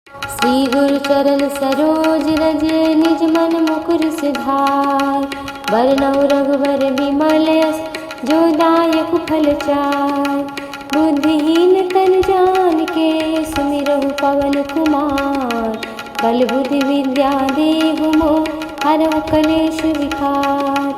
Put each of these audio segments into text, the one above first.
श्री गुरु चरण सरोज रज निज मन मुकुर सुधार। बरनउँ रघुबर बिमल यस जो दायक फल चार। बुद्धिहीन तन जानिके सुमिरहु पवन कुमार। बल बुद्धि विद्या देहु मोहि हरहु कलेश विकार।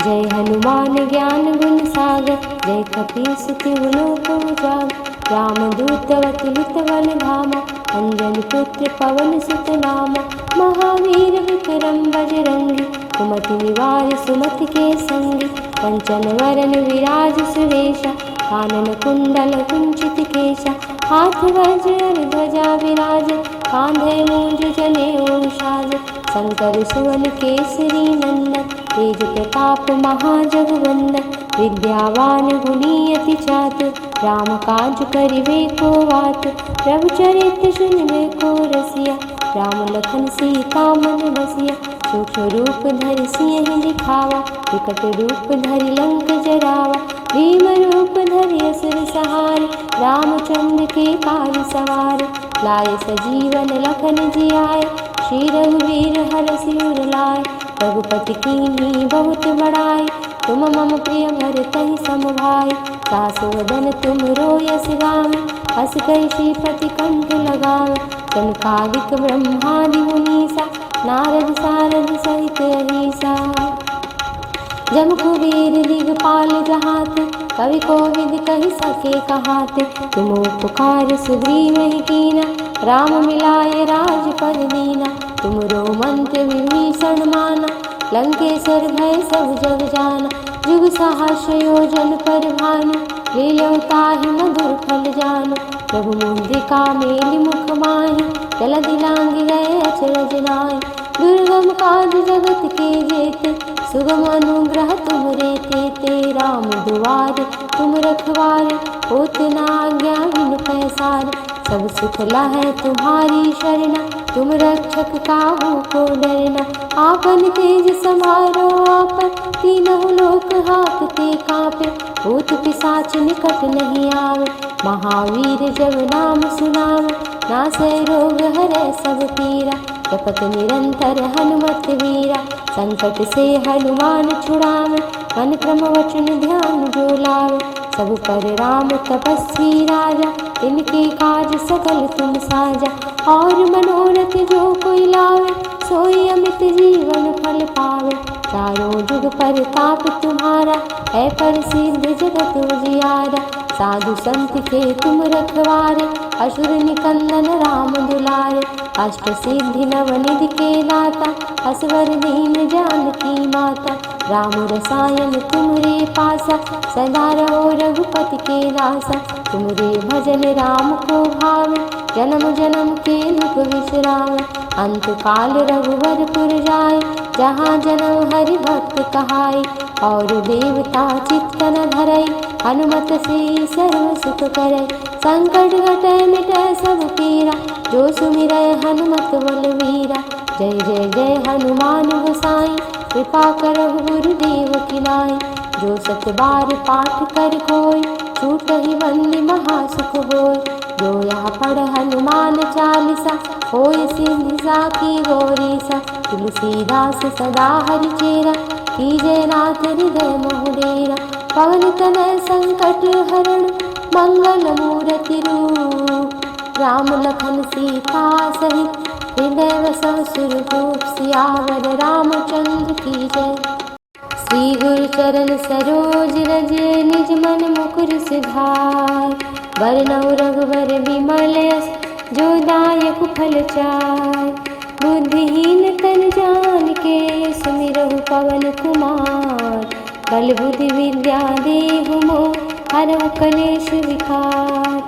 जय हनुमान ज्ञान गुण सागर जय कपीस तिहु लोक उजागर। रामदूत अतुलित बल धामा अंजनी पुत्र पवन सुत नामा। महावीर विक्रम बजरंगी कुमति निवार सुमति के संगी। कंचन वरन विराज सुवेशा कानन कुंडल कुंचित केशा। हाथ वज्र ध्वजा विराज कांधे मूंज जनेऊ साज। शंकर सुवन केसरी नंदन तेज प्रताप महाजगवंदन। विद्यावान गुणी अति चातुर राम काज करिबे को आतुर। प्रभु चरित्र सुनिबे को रसिया राम लखन सीता मन बसिया। सूक्ष्म रूप धरि सिंह दिखावा विकट रूप धरि लंक जरावा। भीम रूप धरि असुर सहारे रामचंद्र के काज सवारे। लाए सजीवन लखन जियाए श्री रघुवीर हरषि उर लाए। रघुपति कीन्ही बहुत बड़ाई तुम मम प्रिय भरतहि सम भाई। सासु वदन तुम रोयस गावै हस कहि श्रीपति कंठ लगावै। सनकादिक ब्रह्मादि मुनीसा नारद सारद सहित अहीसा। जम कुबेर दिगपाल जहाते कवि कोविद कहि सके कहाते। तुम उपकार सुग्रीव कीना राम मिलाए राजपद दीना। तुमरो मंत्र विभीषण माना लंकेश्वर भय सब जग जाना। जुग सहस्र योजन पर भानु लील्यों ताहि मधुर फल जानु। प्रभु मुद्रिका मेलि मुख माहि जलधि लांघि गए अचरज नाहि। दुर्गम काज जगत के जेते सुगम अनुग्रह तुमरे तेते। राम दुआरे तुम रखवारे होत न आज्ञा बिनु पैसारे। सब सुख लहै तुम्हारी शरणा तुम रक्षक काहू को डरना। आपन तेज समारो आपन तीनों लोक हाँकते काँपे। भूत पिशाच निकट नहीं आवे महावीर जब नाम सुनावे। नासै रोग हरै सब पीरा जपत निरंतर हनुमत वीरा। संकट से हनुमान छुड़ावे मन क्रम वचन ध्यान जो लावे। सब पर राम तपस्वी राजा तिनके काज सकल तुम साजा। और मनोरथ जो कोई लावे सोई अमित जीवन फल पावे। चारों जुग परताप तुम्हारा है प्रसिद्ध जगत उजियारा। साधु संत के तुम रखवारे असुर निकंदन राम दुलारे। अष्ट सिद्धि नवनिधि के दाता असवर दीन जानकी माता। राम रसायन तुमरे पासा सदा रहो रघुपति के दासा। तुमरे भजन राम को भावे जन्म जन्म के दुख विश्रामे। अंत काल रघुवरपुर जाए जहाँ जन्म हरि भक्त कहाई। और देवता चित्त न धरई हनुमत से सर्व सुख करई। संकट घटै मिटै सब पीरा जो सुमिरै हनुमत बलवीरा। जय जय जय हनुमान गोसाई कृपा करहु गुरुदेव की नाई। जो सत बार पाठ कर कोई छूटहि बंदी महासुख होय। जो यह पढ़ हनुमान चालीसा होय सिद्धि साखी गौरीसा। तुलसीदास सदा हरिचेरा कीजय नाथ हृदय मोह डेरा। पवन तनय संकट हरण मंगल मूर्ति रूप। राम लखन सीता सहित हृदय वसव सुरभूप। सियावर रामचंद्र की जय। श्री गुरु चरण सरोज रज निज मन मुकुर सुधार। बरनउँ रघुबर बिमल यस जो दायक फल चार। बुद्धिहीन तन जानिके सुमिरहु पवन कुमार। बल बुद्धि विद्या देहु मोहि हरहु कलेश विकार।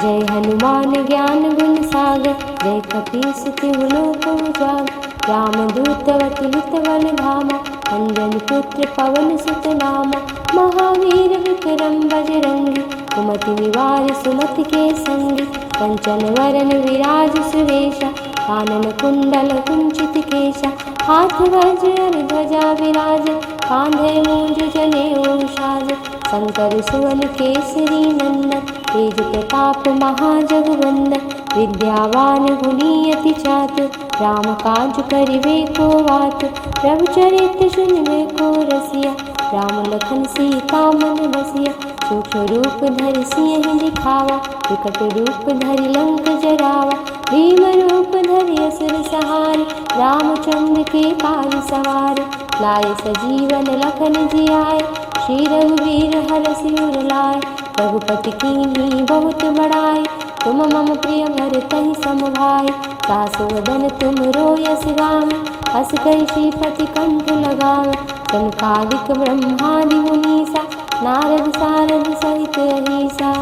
जय हनुमान ज्ञान गुण सागर जय कपीस तिहु लोक उजागर। रामदूत अतुलित बल धामा अंजनी पुत्र पवन सुत नामा। महावीर विक्रम बजरंगी कुमति निवार सुमति के संगी। कंचन वरन विराज सुवेशा कानन कुंडल कुंचित केशा। हाथ वज्र ध्वजा विराज कांधे मूंज जनेऊ साज। शंकर सुवन केसरी नंदन तेज प्रताप महाजगवंदन, विद्यावान गुणी अति चातुर, राम काज करिबे को आतुर, प्रभु चरित्र सुनिबे को रसिया, राम लखन सीता मन बसिया, सूक्ष्म रूप धरि सिंह दिखावा, विकट रूप धरि लंक जरावा, भीम रूप धरि असुर सहारे, रामचंद्र के काज सवारे, लाए सजीवन लखन जियाए, श्री रघुवीर हरषि उर लाए, रघुपति कीन्ही बहुत बड़ाई, तुम मम प्रिय भरतहि सम भाई, सासु वदन तुम रोयस गावें, हस कहि श्रीपति कंठ लगावें, सनकादिक ब्रह्मादि मुनीसा, नारद सारद सहित अहीसा,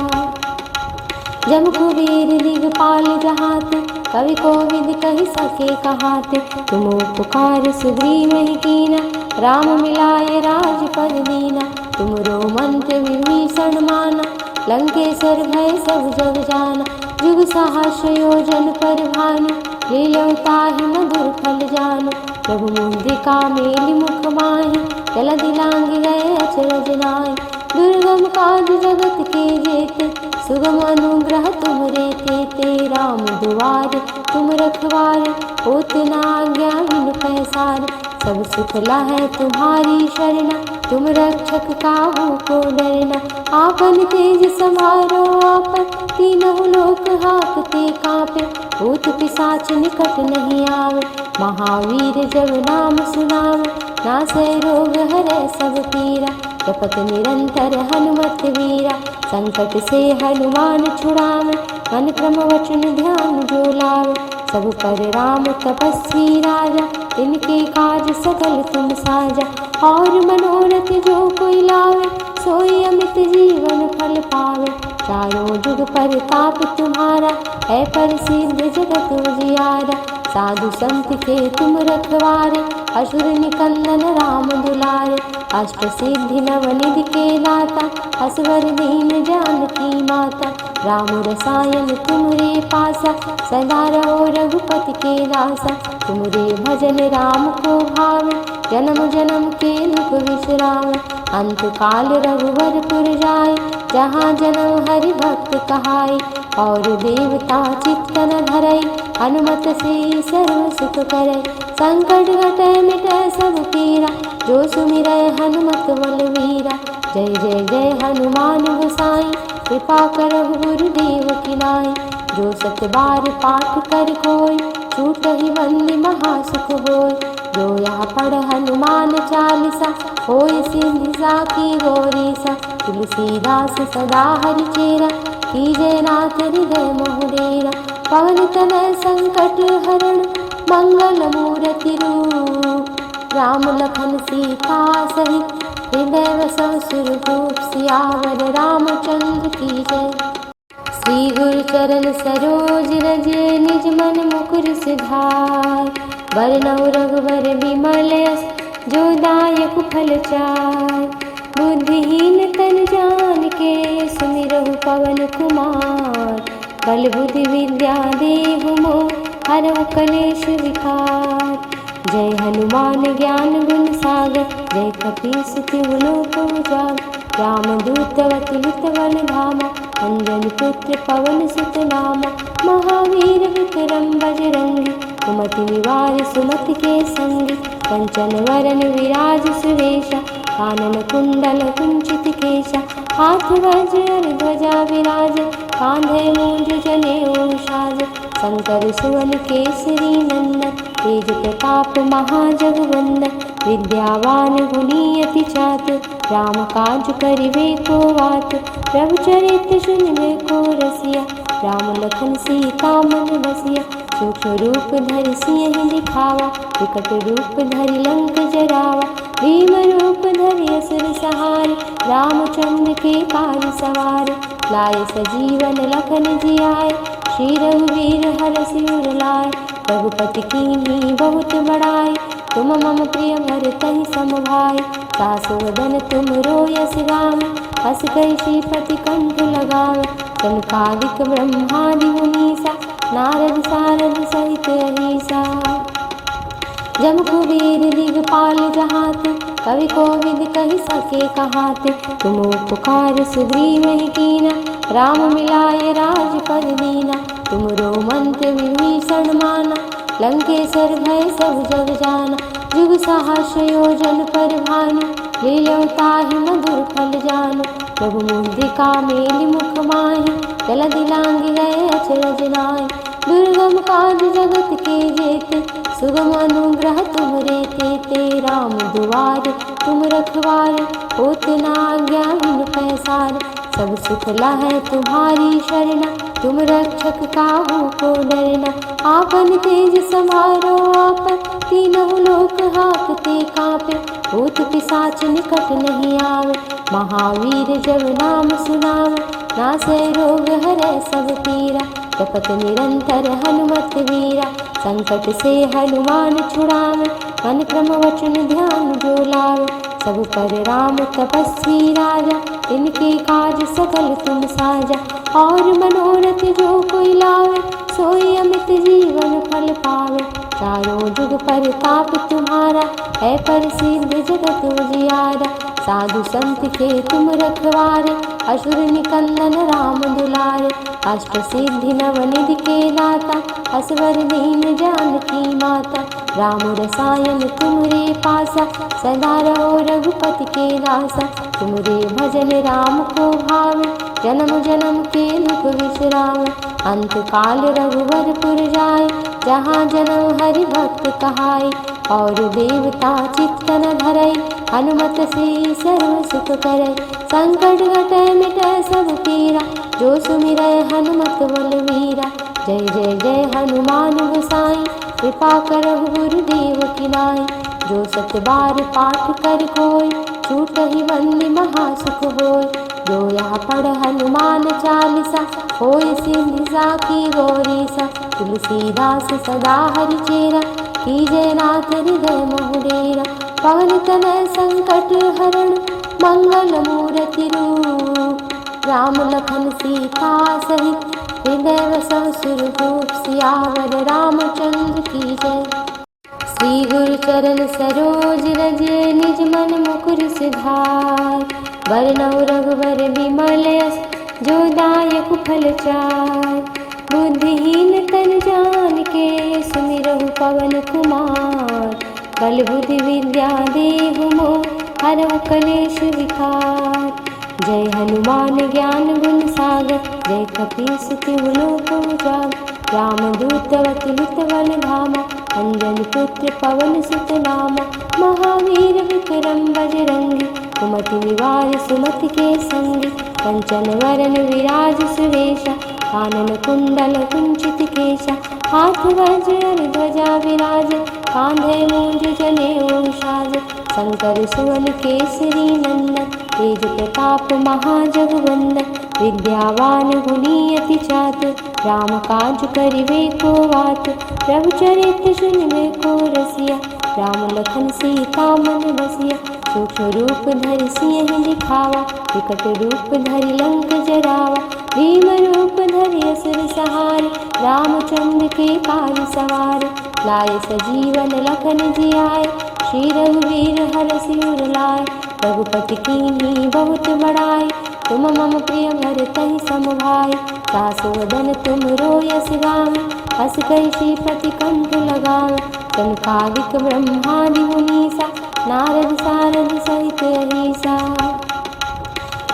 जम कुबेर दिगपाल जहात, कवि कोविद कहि सके कहात, तुम उपकार सुग्रीव कीना, राम मिलाए राजपद दीना, तुमरो मंत्र विभीषण माना, लंकेश्वर भय सब जग जाना, जुग सहस्र योजन पर भानु, लील्यों ताहि मधुर फल जानु, प्रभु मुद्रिका मेलि मुख माहि, जलधि लांघि गए अचरज नाहि, दुर्गम काज जगत के जेते, सुगम अनुग्रह तुमरे तेते, राम दुआरे तुम रखवारे, होत न आज्ञा बिनु पैसारे, सब सुख लहै तुम्हारी शरणा, तुम रक्षक काहू को डरना, आपन तेज समारो आपन, तीनों लोक हाकते कांपे, भूत पिशाच निकट नहीं आवे, महावीर जब नाम सुनावे, नासै रोग हरै सब पीरा, जपत निरंतर हनुमत वीरा, संकट से हनुमान छुड़ावे, मन क्रम वचन ध्यान जो लावे, सब पर राम तपस्वी राजा, तिनके काज सकल तुम साजा, और मनोरथ जो कोई लावे, सोई अमित जीवन फल पावे, चारों जुग परताप तुम्हारा, है प्रसिद्ध जगत उजियारा, साधु संत के तुम रखवारे, असुर निकंदन राम दुलारे, अष्ट सिद्धि नवनिधि के दाता, असवर दीन जानकी माता, राम रसायन तुमरे पासा, सदा रहो रघुपति के दासा, तुमरे भजन राम को भावे, जन्म जन्म के दुख विश्रामे, अंत काल रघुवरपुर जाए, जहाँ जन्म हरि भक्त कहाई, और देवता चित्त न धरई, हनुमत से सर्व सुख करई, संकट घटै मिटै सब पीरा, जो सुमिरै हनुमत बलवीरा, जय जय जय हनुमान गोसाई, कृपा करहु गुरुदेव की नाई, जो सत बार पाठ कर कोई, छूटहि बंदी महासुख होय, जो यह पढ़ हनुमान चालीसा, होय सिद्धि साखी गौरीसा, तुलसीदास सदा हरिचेरा, कीजय नाथ हृदय मोह डेरा, पवन तनय संकट हरण, मंगल मूर्ति रूप, राम लखन सीता सहित, हृदय वसव सुरभूप, सियावर रामचंद्र की जय। श्री गुरु चरण सरोज रज, निज मन मुकुर सुधार, बरनउँ रघुबर विमल यश, जो दायक फल चार, बुद्धिहीन तन जानिके, सुमिरहु पवन कुमार, बल बुद्धि विद्या देहु मोहि, हरहु कलेश विकार, जय हनुमान ज्ञान गुण सागर, जय कपीस तिहुँ लोक उजागर, रामदूत अतुलित बल धामा, अंजनी पुत्र पवन सुत नामा, महावीर विक्रम बजरंगी, कुमति निवार सुमति के संगी, कंचन वरन विराज सुरेशा, कानन कुंडल कुंचित केशा, हाथ वज्र ध्वजा विराज, कांधे मूंज जनेऊ साज, शंकर सुवन केसरी नंदन, तेज प्रताप महाजगवंदन, विद्यावान गुणी अति चातुर, राम काज करिबे को आतुर, प्रभु चरित्र सुनिबे को रसिया, राम लखन सीता मन बसिया, सूक्ष्म रूप धरि सिंह दिखावा, विकट रूप धरि लंक जरावा, भीम रूप धरि असुर सहारे, रामचंद्र के काज सवारे, लाए सजीवन लखन जियाए, श्री रघुवीर हरषि उर लाए, रघुपति कीन्ही बहुत बड़ाई, तुम मम प्रिय भरतहि सम भाई, सासु वदन तुम रोयस गावें, हस कहि श्रीपति कंठ लगावें, सनकादिक ब्रह्मादि मुनीसा, नारद सारद सहित अहीसा, जम कुबेर दिगपाल जहाते, कवि कोविद कहि सके कहाते, तुम उपकार सुग्रीव कीना, राम मिलाए राजपद दीना। तुमरो मंत्र विभीषण माना, लंकेश्वर भय सब जग जाना। जुग सहस्र योजन पर भानु, लील्यों ताहि मधुर फल जानु। प्रभु मुद्रिका मेलि मुख माहि, जलधि लांघि गए अचरज नाहि। दुर्गम काज जगत के जेते, सुगम अनुग्रह तुमरे तेते। राम दुआरे तुम रखवारे, होत न आज्ञा बिनु पैसारे। सब सुख लहै तुम्हारी शरणा, तुम रक्षक काहू को डरना। आपन तेज समारो आपन, तीनों लोक हाकते कांपे। भूत पिशाच निकट नहीं आवे, महावीर जब नाम सुनावे। नासै रोग हरै सब पीरा, जपत निरंतर हनुमत वीरा। संकट से हनुमान छुड़ावे, मन क्रम वचन ध्यान जो लावे। सब पर राम तपस्वी राजा, इनके काज सकल तुम साजा। और मनोरथ जो कोई लावे, सोई अमित जीवन फल पावे। चारों जुग परताप तुम्हारा, है प्रसिद्ध जगत उजियारा। साधु संत के तुम रखवारे, असुर निकंदन राम दुलारे। अष्ट सिद्धि नवनिधि के दाता, असवर दीन जानकी माता। राम रसायन तुमरे पासा, सदा रहो रघुपति के दासा। तुमरे भजन राम को भावे, जन्म जन्म के दुख विश्रामे। अंत काल रघुवरपुर जाए, जहाँ जन्म हरि भक्त कहाई। और देवता चित्त न धरई, हनुमत से सर्व सुख करई। संकट घटै मिटै सब पीरा, जो सुमिरै हनुमत बलवीरा। जय जय जय हनुमान गोसाई, कृपा करहु गुरुदेव की नाई। जो सत बार पाठ कर कोई, छूटहि बंदी महासुख होय। जो यह पढ़ हनुमान चालीसा, होय सिद्धि साखी गौरीसा। तुलसीदास सदा हरिचेरा, कीजय नाथ हृदय मोह डेरा। पवन तनय संकट हरण, मंगल मूर्ति रूप। राम लखन सीता सहित, हृदय वसव सुरभूप। सियावर रामचंद्र की जय। श्री गुरु चरण सरोज रज, निज मन मुकुर सुधार। बरनउँ रघुवर विमल यश, जो दायक फल चार। बुद्धिहीन तन जानिके, सुमिरहु पवन कुमार। बल बुद्धि विद्या देहु मोहि, हरहु कलेश विकार। जय हनुमान ज्ञान गुण सागर, जय कपीस तिहु लोक उजागर। रामदूत अतुलित बल धामा, अंजनी पुत्र पवन सुत नामा। महावीर विक्रम बजरंगी, कुमति निवार सुमति के संगी। कंचन वरन विराज सुवेशा, कानन कुंडल कुंचित केशा। हाथ वज्र ध्वजा विराज, कांधे मूंज जनेऊ साज। शंकर सुवन केसरी नंदन, तेज प्रताप महाजगवंदन। विद्यावान गुणी अति चातुर, राम काज करिबे को आतुर। प्रभु चरित्र सुनिबे को रसिया, राम लखन सीता मन बसिया। सूक्ष्म रूप धरि सियहि दिखावा, विकट रूप धरि लंक जरावा। भीम रूप धरि असुर सहारे, रामचंद्र के काज सवारे। लाए सजीवन लखन जियाए, श्री रघुवीर हरषि उर लाए। रघुपति कीन्ही बहुत बड़ाई, तुम मम प्रिय भरतहि सम भाई। सासु वदन तुमरो यस गावें, हस कहि श्रीपति कंठ लगावें। सनकादिक ब्रह्मादि मुनीसा, नारद सारद सहित अहीसा।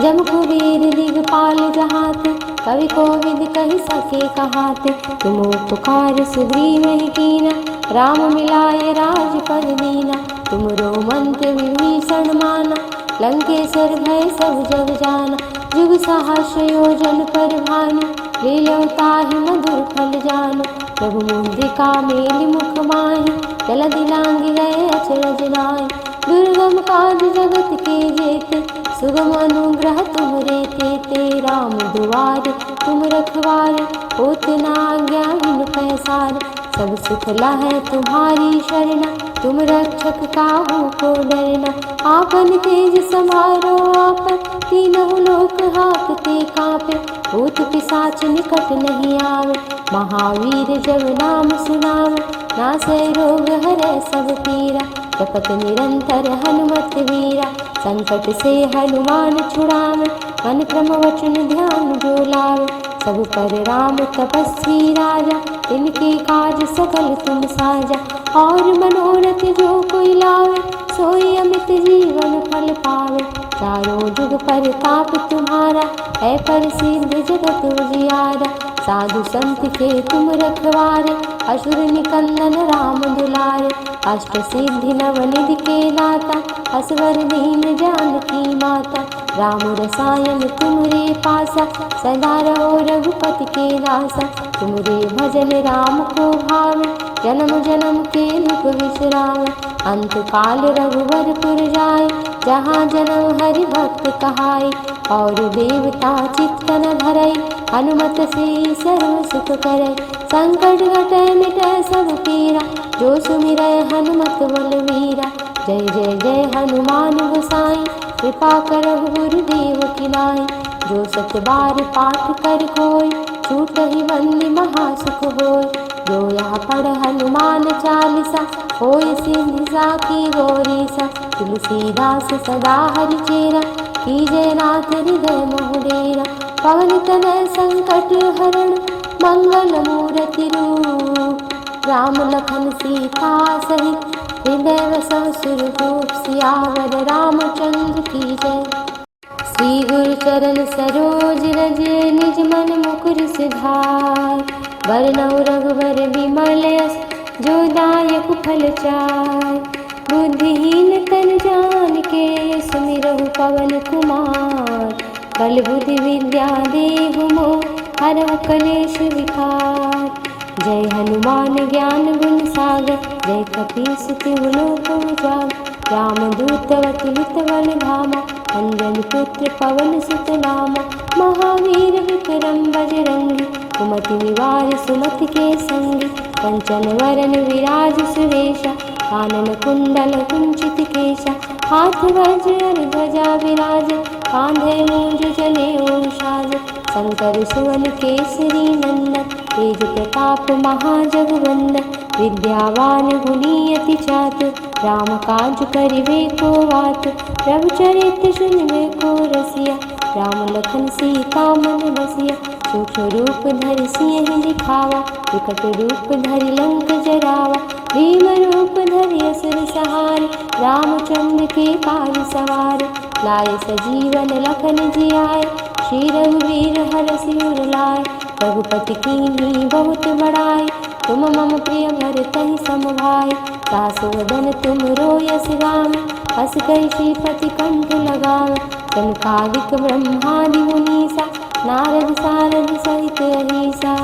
जम कुबेर दिगपाल जहाते, कवि कोविद कहि सके कहाते। तुम उपकार सुग्रीवहि कीना, राम मिलाए राजपद दीना। तुमरो मंत्र विभीषण माना, लंकेश्वर भय सब जग जाना। जुग सहस्र योजन पर भानु, लील्यों ताहि मधुर फल जानु। प्रभु मुद्रिका मेलि मुख माहि, जलधि लांघि गए अचरज नाहि। दुर्गम काज जगत के जेते, सुगम अनुग्रह तुमरे तेते। राम दुआरे तुम रखवारे, होत न आज्ञा बिनु पैसारे। सब सुख लहै तुम्हारी शरणा, तुम रक्षक काहू को डरना। आपन तेज समारो आपन, तीनों लोक हाकते कांपे। भूत पिशाच निकट नहीं आवे, महावीर जब नाम सुनावे। नासै रोग हरै सब पीरा, जपत निरंतर हनुमत वीरा। संकट से हनुमान छुड़ावे, मन क्रम वचन ध्यान जो लावे। सब पर राम तपस्वी राजा, तिनके काज सकल तुम साजा। और मनोरथ जो कोई लावे, सोई अमित जीवन फल पावे। चारों जुग परताप तुम्हारा, है प्रसिद्ध जगत उजियारा। साधु संत के तुम रखवारे, असुर निकंदन राम दुलारे। अष्ट सिद्धि नवनिधि के दाता, असवर दीन जानकी माता। राम रसायन तुमरे पासा, सदा रहो रघुपति के दासा। तुमरे भजन राम को भावे, जन्म जन्म के दुख विश्राम। अंत काल रघुवरपुर जाय, जहाँ जन्म हरि भक्त कहाय। और देवता चित्त न धरय, हनुमत से सर्व सुख करय। संकट घटय मिटय सब पीरा, जो सुमिरय हनुमत बलवीरा। जय जय जय हनुमान गोसाई, कृपा करहु गुरुदेव की नाई। जो सत बार पाठ कर कोय, छूटहि बंदी महासुख होय। जो यहाँ पढ़ हनुमान चालीसा, होय सिद्धि साखी गौरीसा। तुलसीदास सदा हरिचेरा, कीजय नाथ हृदय मोह डेरा। पवन तनय संकट हरण, मंगल मूर्ति रूप। राम लखन सीता सहित, हृदय वसव सुरभूप। सियावर रामचंद्र की जय। श्री गुरु चरण सरोज रज, निज मन मुकुर सिधार। वरनौ रघुवर विमल यश, जो दायक फल चार। बुद्धिहीन तन जान के, सुमिरहु पवन कुमार। बल बुद्धि विद्या देहु मोह, हरहु कलेश विकार। जय हनुमान ज्ञान गुण सागर, जय कपीस तिहु लोक उजागर। रामदूत अतुलित बल धामा, अंजनी पुत्र पवन सुत नामा। महावीर विक्रम बजरंगी, कुमति निवार सुमति के संगी। कंचन वरन विराज सुरेशा, कानन कुंडल कुंचित केशा। हाथ वज्र ध्वजा विराज, कांधे मूंज जनेऊ साज। शंकर सुवन केसरी नंदन, तेज प्रताप महाजगवंदन। विद्यावान गुणी अति चातुर, राम काज करिबे को वात। रघुचरित्र सुनिबे को रसिया, राम लखन सीता मन बसिया। सूक्ष्म रूप धरि सिंह दिखावा, विकट रूप धरि लंक जरावा। भीम रूप धरि असुर सहारे, रामचंद्र के काज सवारे। लाए सजीवन लखन जियाए, श्री रघुवीर हरषि उर लाए। रघुपति कीन्ही बहुत बड़ाई, तुम मम प्रिय भरतहि सम भाई। सासु वदन तुम रोयस गावें, हस कहि श्रीपति कंठ लगावें। सनकादिक ब्रह्मादि मुनीसा, नारद सारद सहित अहीसा।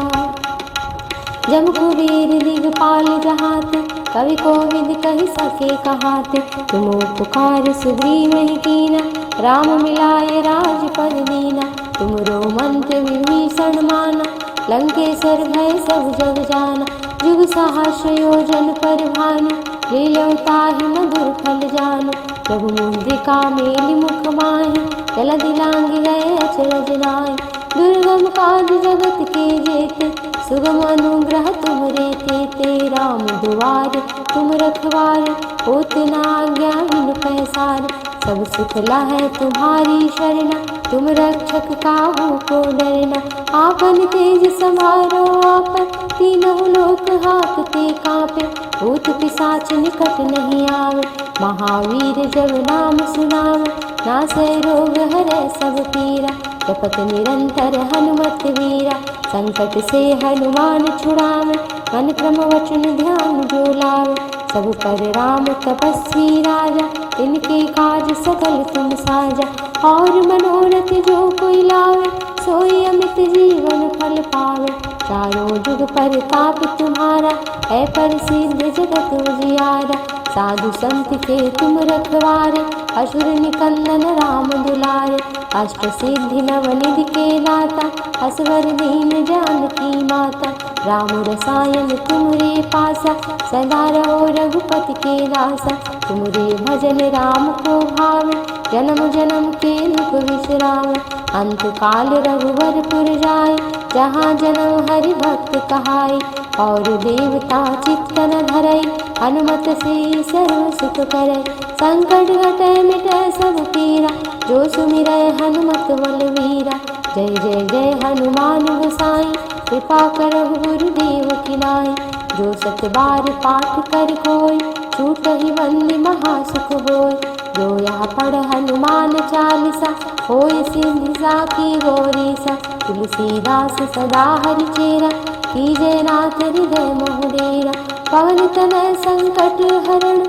जब कुबेर दिगपाल जहाते, कवि कोविद कहि सके कहाते। तुम उपकार सुग्रीव कीना, राम मिलाए राजपद दीना। तुमरो मंत्र विभीषण माना, लंकेश्वर भय सब जग जाना। जुग सहस्र योजन पर भानु, लील्यों ताहि मधुर फल जानु। प्रभु मुद्रिका मेलि मुख माहि, जलधि लांघि गए अचरज नाहि। दुर्गम काज जगत के जेते, सुगम अनुग्रह तुमरे तेते। राम दुआरे तुम रखवारे, होत न आज्ञा बिनु पैसारे। सब सुख लहै तुम्हारी शरणा, तुम रक्षक काहू को डरना। आपन तेज समारो आपन, तीनों लोक हाकते कांपे। भूत पिशाच निकट नहीं आवे, महावीर जब नाम सुनावे। नासै रोग हरै सब पीरा, जपत निरंतर हनुमत वीरा। संकट से हनुमान छुड़ावे, मन क्रम वचन ध्यान जो लावे। सब पर राम तपस्वी राजा, तिनके काज सकल तुम साजा। और मनोरथ जो कोई लावे, सोई अमित जीवन फल पावे। चारों जुग परताप तुम्हारा, है प्रसिद्ध जगत उजियारा। साधु संत के तुम रखवारे, असुर निकंदन राम दुलारे। अष्ट सिद्धि नवनिधि के दाता, असवर दीन जानकी माता। राम रसायन तुमरे पासा, सदा रहो रघुपति के दासा। तुमरे भजन राम को भावे, जन्म जन्म के दुख विश्राम। अंत काल रघुवरपुर जाय, जहाँ जन्म हरि भक्त कहाय। और देवता चित्त न धरय, हनुमत से सर्व सुख करय। संकट घटय मिटय सब पीरा, जो सुमिरय हनुमत बलवीरा। जय जय जय हनुमान गोसाई, कृपा करहु गुरुदेव की नाई। जो सत बार पाठ कर कोय, छूटहि बंदी महासुख होय। जो यह पढ़ हनुमान चालीसा, होय सिद्धि साखी गौरीसा। तुलसीदास सदा हरिचेरा, कीजय नाथ हृदय मोह डेरा। पवन तनय संकट हरण,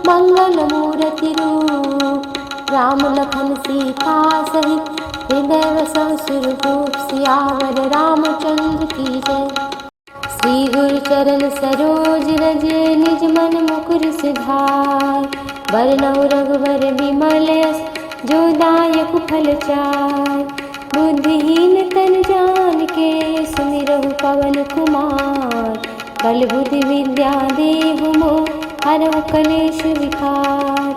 मंगल मूर्ति रूप। राम लखन सीता सहित, हृदय बसहु सुरभूप। सियावर रामचंद्र की जय। श्री गुरु चरण सरोज रज, निज मन मुकुर सुधार। बरनउँ रघुबर विमल यश, जो दायक फल चार। बुद्धिहीन तन जानिके, सुमिरहु पवन कुमार। बल बुद्धि विद्या देहु मोहि, हरहु कलेश विकार।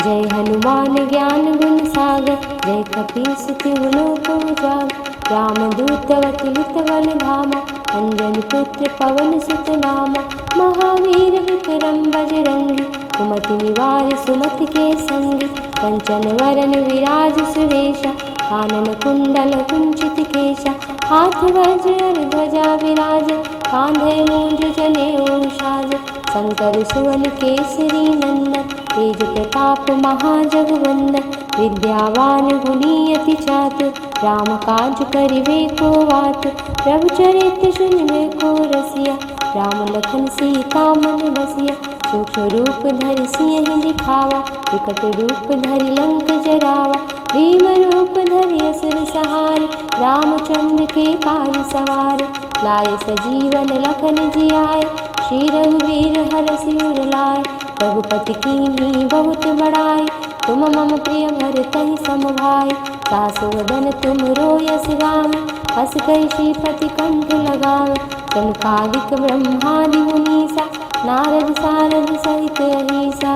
जय हनुमान ज्ञान गुण सागर, जय कपीस तिहुँ लोक उजागर। रामदूत अतुलित बल धामा, अंजनी पुत्र पवन सुत नामा। महावीर विक्रम बजरंगी, कुमति निवार सुमति के संगी। कंचन वरन विराज सुरेशा, कानन कुंडल कुंचित केशा। हाथ वज्र ध्वजा विराज, कांधे मूंज जनेऊ साज। शंकर सुवन केसरी नंदन, तेज प्रताप महाजगवंदन। विद्यावान गुणी अति चातुर, राम काज करिबे को आतुर। प्रभु चरित्र सुनिबे को रसिया, राम लखन सीता मन बसिया। सूक्ष्म रूप धरि सियहि दिखावा, विकट रूप धरि लंक जरावा। भीम रूप धरि असुर सहारे, रामचंद्र के काज सवारे। लाए सजीवन लखन जियाए, श्री रघुवीर हरषि उर लाए। रघुपति कीन्ही बहुत बड़ाई, तुम मम प्रिय भरतहि सम भाई। सासु वदन तुम रोयस गावै, हस कहि श्रीपति कंठ लगावै। सनकादिक ब्रह्मादि मुनीसा, नारद सारद सहित अहीसा।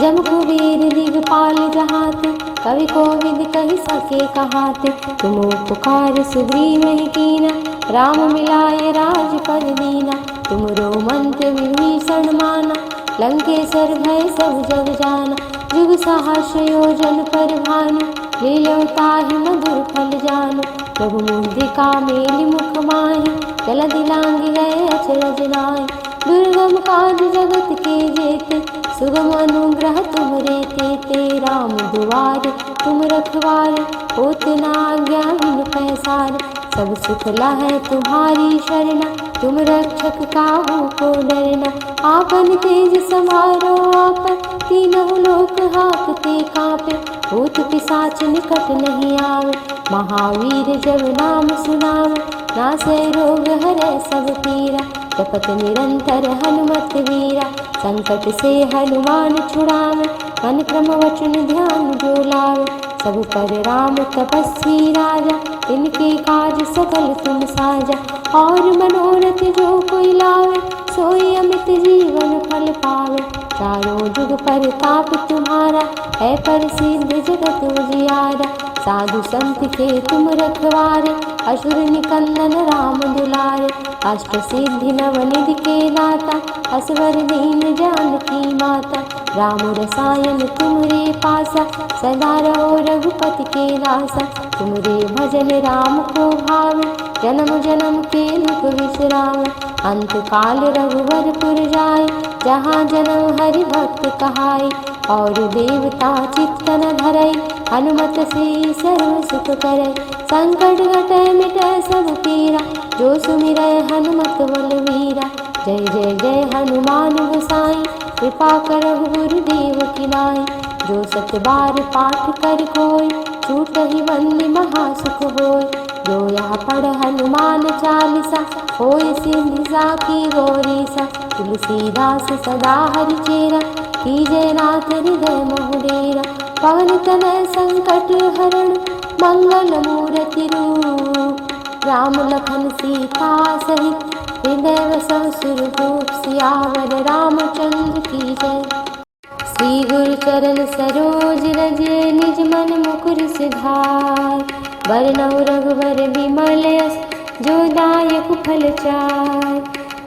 जम कुबेर दिगपाल जहाते, कवि कोविद कहि सके कहाते। तुम उपकार सुग्रीव कीना, राम मिलाए राजपद दीना। तुमरो मंत्र विभीषण माना, लंकेश्वर भय सब जग जाना। जुग सहस्र योजन पर भानु, लील्यों ताहि मधुर फल जानु। प्रभु मुद्रिका मेलि मुख माहि, जलधि लांघि गए अचरज नाहि। दुर्गम काज जगत के जेते, सुगम अनुग्रह तुमरे तेते। राम दुआरे तुम रखवारे, होत न आज्ञा बिनु पैसारे। सब सुख लहै तुम्हारी शरणा, तुम रक्षक काहू को डरना। आपन तेज समारो आपन, तीनों लोक हाँकते काँपे। भूत पिशाच निकट नहीं आवे, महावीर जब नाम सुनावे। नासै रोग हरै सब पीरा, जपत निरंतर हनुमत वीरा। संकट से हनुमान छुड़ावे, मन क्रम वचन ध्यान जो लावे। सब पर राम तपस्वी राजा, इनके काज सकल तुम साजा। और मनोरथ जो कोई लावे, सोई अमित जीवन फल पावे। चारों जुग परताप तुम्हारा, है प्रसिद्ध जगत उजियारा। साधु संत के तुम रखवारे, असुर निकंदन राम दुलारे। अष्ट सिद्धि नवनिधि के दाता, असवर दीन जानकी माता। राम रसायन तुमरे पासा, सदा रहो रघुपति के दासा। तुमरे भजन राम को भावे, जन्म जन्म के दुख विश्रामे। अंत काल रघुवरपुर जाय, जहाँ जन्म हरि भक्त कहाय। और देवता चित्त न धरय, हनुमत से सर्व सुख करय। संकट घटय मिटय सब पीरा, जो सुमिरय हनुमत बलवीरा। जय जय जय हनुमान गोसाई, कृपा करहु गुरुदेव की नाई। जो सत बार पाठ कर कोय, छूटहि बंदी महासुख होय। जो यह पढ़ हनुमान चालीसा, होय सिद्धि साखी गौरीसा। तुलसीदास सदा हरिचेरा, कीजय नाथ हृदय मोह डेरा। पवन तनय संकट हरण, मंगल मूर्ति रूप। राम लखन सीता सहित, हृदय बसहु सुरभूप। सियावर रामचंद्र की जय। श्री गुरु चरण सरोज रज निज मन मुकुर सिधार। बरनउँ रघुवर विमल यस जो दायक फल चार।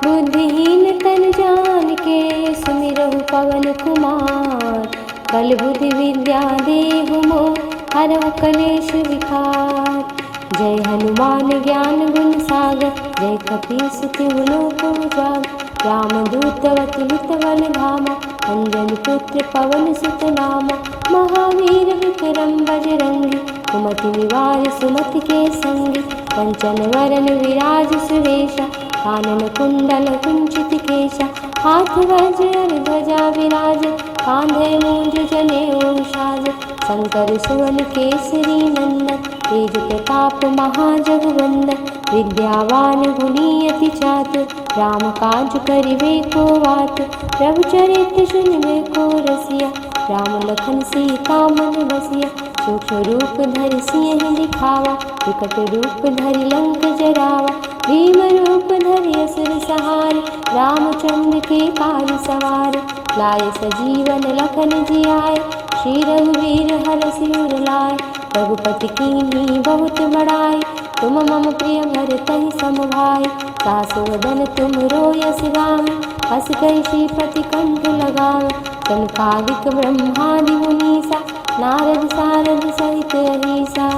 बुद्धिहीन तन जान के सुमिरहु पवन कुमार। बल बुद्धि विद्या देहु मोह हरहु कलेश विकार। जय हनुमान ज्ञान गुण सागर जय कपीस तिहु लोक उजागर। रामदूत अतुलित बल धामा अंजनी पुत्र पवन सुत नामा। महावीर विक्रम बजरंगी कुमति निवार सुमति के संगी। कंचन वरन विराज सुवेशा कानन कुंडल कुंचित केशा। हाथ वज्र ध्वजा विराज कांधे मूंज जनेऊ साज। शंकर सुवन केसरी नंदन तेज प्रताप महाजगवंदन। विद्यावान गुणी अति चातुर राम काज करिबे को आतुर। प्रभु चरित्र सुनिबे को रसिया राम लखन सीता मन बसिया। सूक्ष्म रूप धरि सिंह दिखावा विकट रूप धरि लंक जरावा। भीम रूप धरि असुर सहार रामचंद्र के काज सवार। लाए सजीवन लखन जियाए श्री रघुवीर हरषि उर लाए। रघुपति कीन्ही बहुत बड़ाई तुम मम प्रिय भरतहि सम भाई। सासु वदन तुम रोयस गावै हस कहि श्रीपति कंठ लगावै। सनकादिक ब्रह्मादि मुनीसा नारद सारद सहित अहीसा।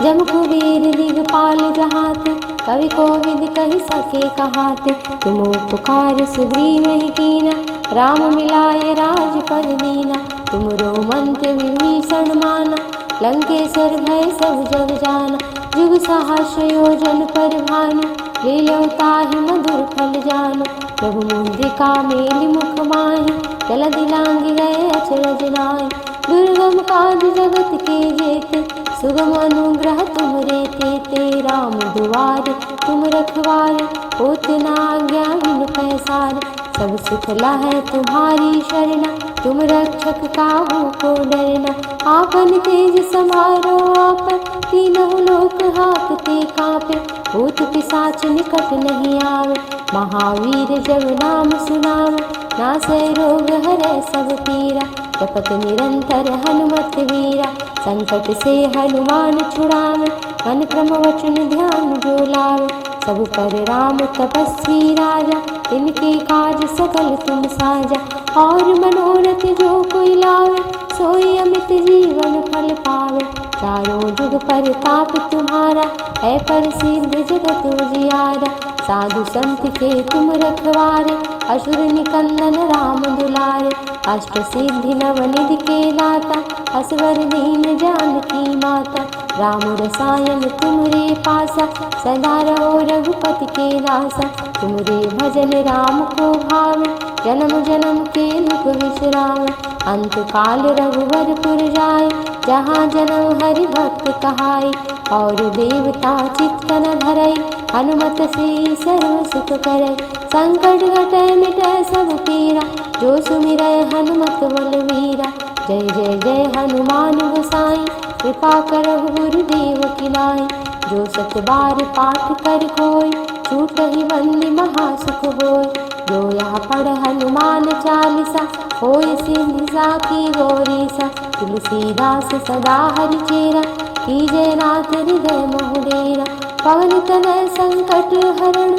जब कुबेर दिगपाल जहाते कवि कोविद कहि सके कहाते। तुम उपकार सुग्रीव कीना राम मिलाय राजपद दीना। तुमरो मंत्र विभीषण माना लंकेश्वर भय सब जग जाना। जुग सहस्र योजन पर भानु लील्यों ताहि मधुर फल जानु। प्रभु मुद्रिका मेलि मुख माहि जलधि लांघि गए अचरज नाहि। दुर्गम काज जगत के जेते सुगम अनुग्रह तुमरे तेते। राम दुआरे तुम रखवारे होत न आज्ञा बिनु पैसारे। सब सुख लहै तुम्हारी शरणा तुम रक्षक काहू को डरना। आपन तेज समारो आपन तीनों लोक हाँकते काँपे। भूत पिशाच निकट नहीं आवे महावीर जब नाम सुनावे। नासै रोग हरै सब पीरा जपत निरंतर हनुमत वीरा। संकट से हनुमान छुड़ावे मन क्रम वचन ध्यान जो लावे। सब पर राम तपस्वी राजा तिनके काज सकल तुम साजा। और मनोरथ जो कोई लावे सोई अमित जीवन फल पावे। चारों जुग परताप तुम्हारा है प्रसिद्ध जगत उजियारा। साधु संत के तुम रखवारे असुर निकंदन राम दुलारे। अष्ट सिद्धि नवनिधि के दाता असवर दीन जानकी माता। राम रसायन तुमरे पासा सदा रहो रघुपति के दासा। तुमरे भजन राम को भावे जन्म जन्म के दुख विश्राम। अंत काल रघुवर पुर जाय जहाँ जन्म हरि भक्त कहाय। और देवता चित्त न धरय हनुमत से सर्व सुख करय। संकट घटय मिटय सब पीरा जो सुमिरय हनुमत बलवीरा। जय जय जय हनुमान गोसाई कृपा करहु गुरुदेव की नाई। जो सत बार पाठ कर कोई छूटहि बंदी महासुख होय। जो यहाँ पढ़ हनुमान चालीसा होय सिद्धि साखी गौरीसा। तुलसीदास सदा हरिचेरा कीजय नाथ हृदय मोह डेरा। पवन तनय संकट हरण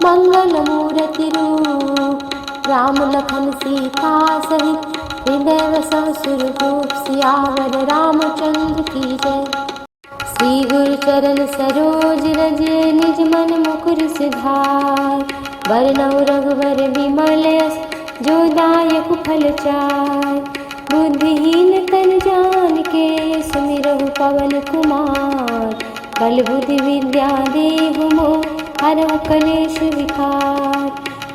मंगल मूर्ति रूप। राम लखन सीता सहित हृदय वसव सुरभूप। सियावर रामचंद्र की जय। श्री गुरु चरण सरोज रज निज मन मुकुर सिधार। बरनउँ रघुवर विमल यस जो दायक फल चार। बुद्धिहीन तन जान के सुमिरहु पवन कुमार। बल बुद्धि विद्या देहु मोह हरहु कलेश विकार।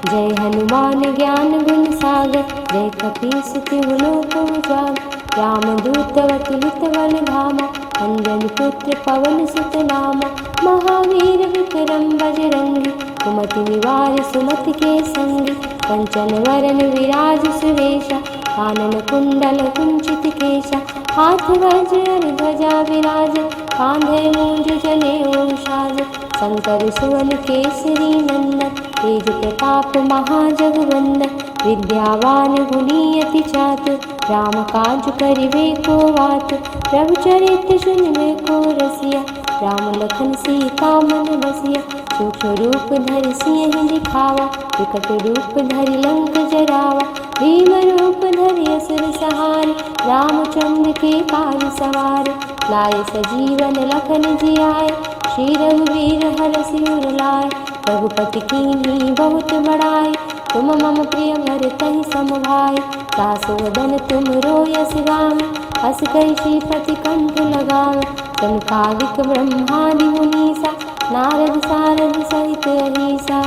जय हनुमान ज्ञान गुण सागर जय कपीस तिहु लोक उजागर। रामदूत अतुलित बल धामा अंजनी पुत्र पवन सुत नामा। महावीर विक्रम बजरंगी कुमति निवार सुमति के संगी। कंचन वरन विराज सुवेशा कानन कुंडल कुंचित केशा। हाथ वज्र ध्वजा विराज कांधे मूंज जनेऊ साज। शंकर सुवन केसरी नंदन तेज प्रताप महाजगवंदन। विद्यावान गुणी अति चातुर, राम काज करिबे को वात। प्रभु चरित्र सुनिबे को रसिया, राम लखन सीता मन बसिया। सूक्ष्म रूप धरि सिंह दिखावा, विकट रूप धरि लंक जरावा। भीम रूप धरि असुर सहारे, रामचंद्र के काज सवारे। लाए सजीवन लखन जियाए, श्री रघुवीर हरषि उर लाए। रघुपति कीन्ही बहुत बड़ाई, तुम मम प्रिय भरतहि सम भाई। सासु वदन तुम रोयस गावै, हस कहि श्रीपति कंठ लगावै। सनकादिक ब्रह्मादि मुनीसा, नारद सारद सहित अहीसा।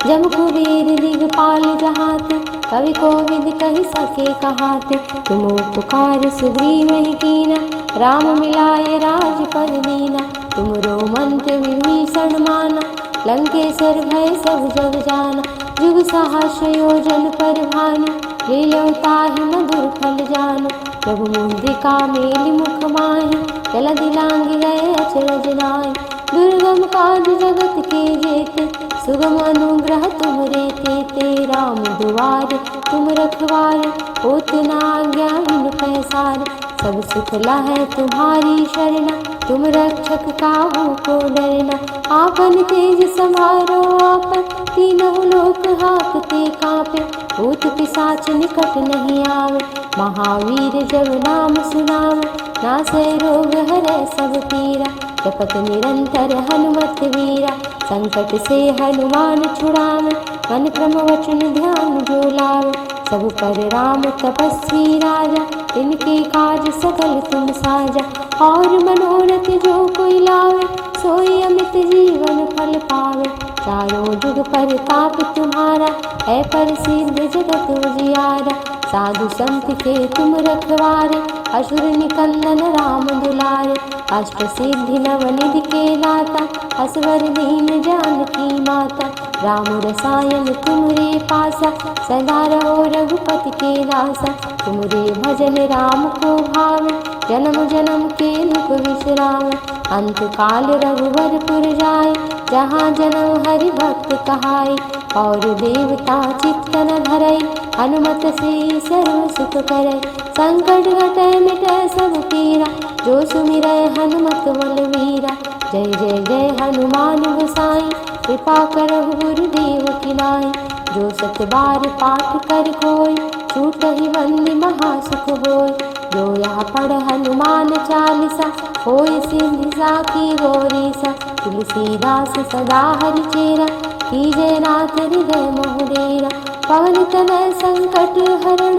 जब कुबेर दिगपाल जहाते, कवि कोविद कहि सके कहाते। तुम उपकार सुग्रीवहि कीना, राम मिलाए राजपद दीना। तुमरो मंत्र विभीषण माना, लंकेश्वर भय सब जग जाना। जुग सहस्र योजन पर भानु, लील्यों ताहि मधुर फल जानु। प्रभु मुद्रिका मेलि मुख माहि, जलधि लांघि गए अचरज नाहि। दुर्गम काज जगत के जेते, सुगम अनुग्रह तुमरे तेते। राम दुआरे तुम रखवारे, होत न आज्ञा बिनु पैसारे। सब सुख लहै तुम्हारी शरणा, तुम रक्षक काहू को डरना। आपन तेज समारो आपन, तीनों लोक हाकते कांपे। भूत पिशाच निकट नहीं आवे, महावीर जब नाम सुनावे। नासै रोग हरै सब पीरा, जपत निरंतर हनुमत वीरा। संकट से हनुमान छुड़ावे, मन क्रम वचन ध्यान जो लावे। सब पर राम तपस्वी राजा, तिनके काज सकल तुम साजा। और मनोरथ जो कोई लावे, सोई अमित जीवन फल पावे। चारों जुग परताप तुम्हारा, है प्रसिद्ध जगत उजियारा। साधु संत के तुम रखवारे, असुर निकंदन राम दुलारे। अष्ट सिद्धि नवनिधि के दाता, असवर दीन जानकी माता। राम रसायन तुमरे पासा, सदा रहो रघुपति के दासा। तुमरे भजन राम को भावे, जन्म जन्म के दुख विश्राम। अंत काल रघुवरपुर जाय, जहाँ जन्म हरि भक्त कहाय। और देवता चित्त न धरई, हनुमत से सर्व सुख करई। संकट घटै मिटै सब पीरा, जो सुमिरै हनुमत बलवीरा। जय जय जय हनुमान गोसाई, कृपा करहु गुरुदेव की नाई। जो सत बार पाठ कर कोई, छूटहि बंदी महासुख होय। जो यह पढ़ हनुमान चालीसा, होय सिद्धि साखी गौरीसा। तुलसीदास सदा हरिचेरा, कीजय नाथ हृदय मोह डेरा। पवन तनय संकट हरण,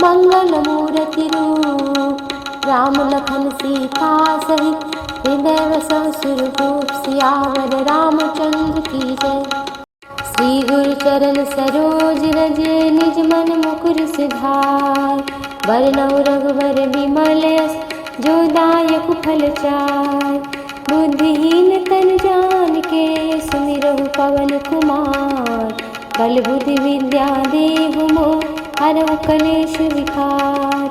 मंगल मूर्ति रूप। राम लखन सीता सहित, हृदय बसहु सुरभूप। सियावर रामचंद्र की जय। श्री गुरु चरण सरोज रज, निज मन मुकुर सुधार। बरनउँ रघुबर बिमल यश, जो दायक फल चार। बुद्धिहीन तन जानिके, सुमिरहु पवन कुमार। बल बुद्धि विद्या देहु मोहि, हरहु कलेश विकार।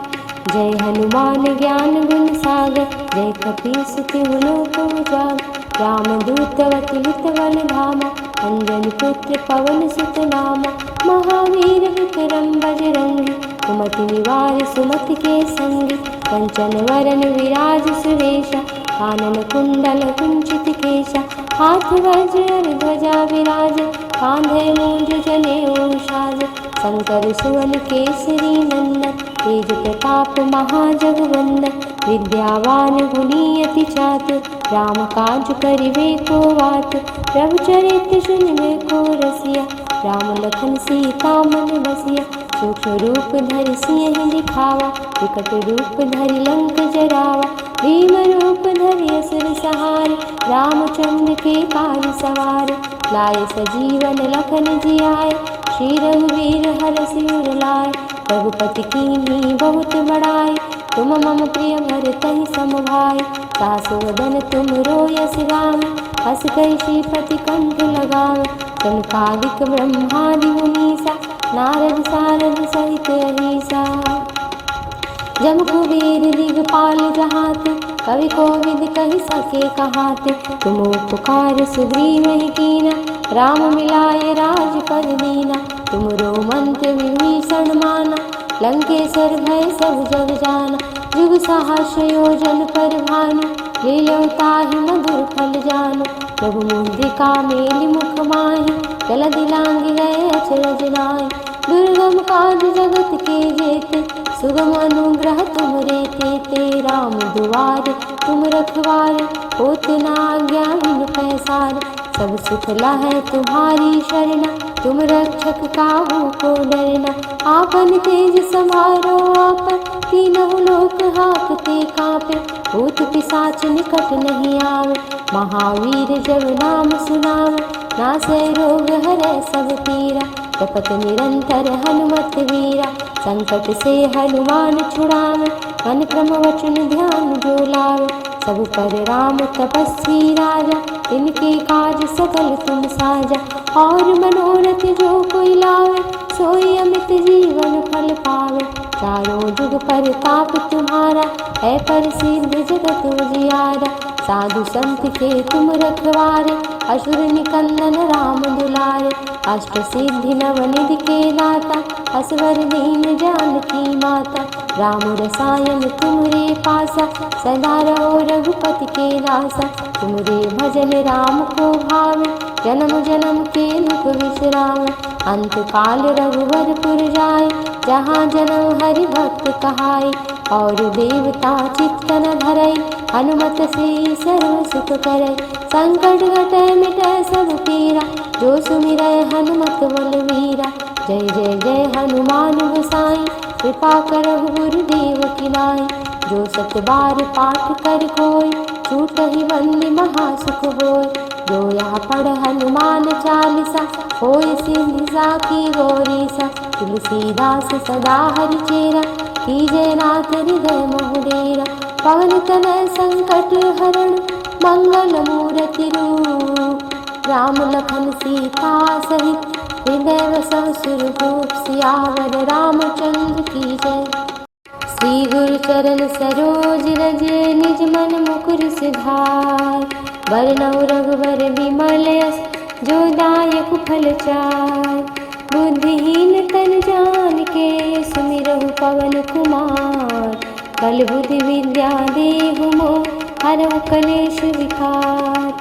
जय हनुमान ज्ञान गुण सागर, जय कपीस तिहु लोक उजागर। रामदूत अतुलित बल धामा, अंजनी पुत्र पवन सुत नामा। महावीर विक्रम बजरंगी, कुमति निवार सुमति के संगी। कंचन वरन विराज सुरेशा, कानन कुंडल कुंचित केशा। हाथ वज्र ध्वजा विराज, कांधे मूंज जनेऊ साज। शंकर सुवन केसरी नंदन, तेज प्रताप महाजगवंदन। विद्यावान गुणी अति चातुर, राम काज करिबे को वात। प्रभु चरित्र सुनिबे को रसिया, राम लखन सीता मन बसिया। सूक्ष्म रूप धरि सिंह दिखावा, विकट रूप धरि लंक जरावा। भीम रूप धरि असुर सहारे, रामचंद्र के काज सवारे। लाए सजीवन लखन जियाए, श्री रघुवीर हरषि उर लाए। रघुपति कीन्ही बहुत बड़ाई, तुम मम प्रिय भरतहि सम भाई। सासु वदन तुम रोयस गावै, हस कहि श्रीपति कंठ लगावै। सनकादिक ब्रह्मादि मुनीसा, नारद सारद सहित अहीसा। जब कुबेर दिगपाल जहाते, कवि कोविद कहि सके कहाते। तुम उपकार सुग्रीवहि कीना, राम मिलाए राजपद दीना, तुमरो मंत्र विभीषण माना, लंकेश्वर भय सब जग जाना, जुग सहस्र योजन पर भानु, लील्यों ताहि मधुर फल जानु, प्रभु मुद्रिका मेलि मुख माहि, जलधि लांघि गए अचरज नाहि, दुर्गम काज जगत के जेते, सुगम अनुग्रह तुमरे तेते, राम दुआरे तुम रखवारे, होत न आज्ञा बिनु पैसारे, सब सुख लहै तुम्हारी शरणा, तुम रक्षक काहू को डरना, आपन तेज समारो आपन, तीनों लोक हाँकते कांपे, भूत पिशाच निकट नहीं आवे, महावीर जब नाम सुनावे, नासै रोग हरै सब पीरा, जपत निरंतर हनुमत वीरा, संकट से हनुमान छुड़ावे, मन क्रम वचन ध्यान जो लावे, सब पर राम तपस्वी राजा, तिनके काज सकल तुम साजा, और मनोरथ जो कोई लावे, सोई अमित जीवन फल पावे, चारों जुग परताप तुम्हारा, है प्रसिद्ध जगत उजियारा, साधु संत के तुम रखवारे, असुर निकंदन राम दुलारे, अष्ट सिद्धि नवनिधि के दाता, असवर दीन जानकी माता, राम रसायन तुमरे पासा, सदा रहो रघुपति के दासा, तुमरे भजन राम को भावे, जन्म जन्म के दुख विश्रामे, अंत काल रघुवरपुर जाए, जहाँ जन्म हरि भक्त कहाई, और देवता चित्त न धरई, हनुमत से सर्व सुख करई, संकट घटै मिटै सब पीरा, जो सुमिरै हनुमत बलवीरा, जय जय जय हनुमान गोसाई, कृपा करहु गुरुदेव की नाई, जो सत बार पाठ कर कोई, छूटहि बंदी महासुख होय, जो यह पढ़ हनुमान चालीसा, होय सिद्धि साखी गौरीसा, तुलसीदास सदा हरिचेरा, कीजय नाथ हृदय मोह डेरा, पवन तनय संकट हरण, मंगल मूर्ति रूप, राम लखन सीता सहित, हृदय वसव सुरभूप, सियावर रामचंद्र की जय। श्री गुरु चरण सरोज रज, निज मन मुकुर सिधार, बरनउँ रघुबर विमल यस, जो दायक फल चार, बुद्धिहीन तन जानिके, सुमिरहु पवन कुमार, बल बुद्धि विद्या देहु मोहि, हरहु कलेश विकार,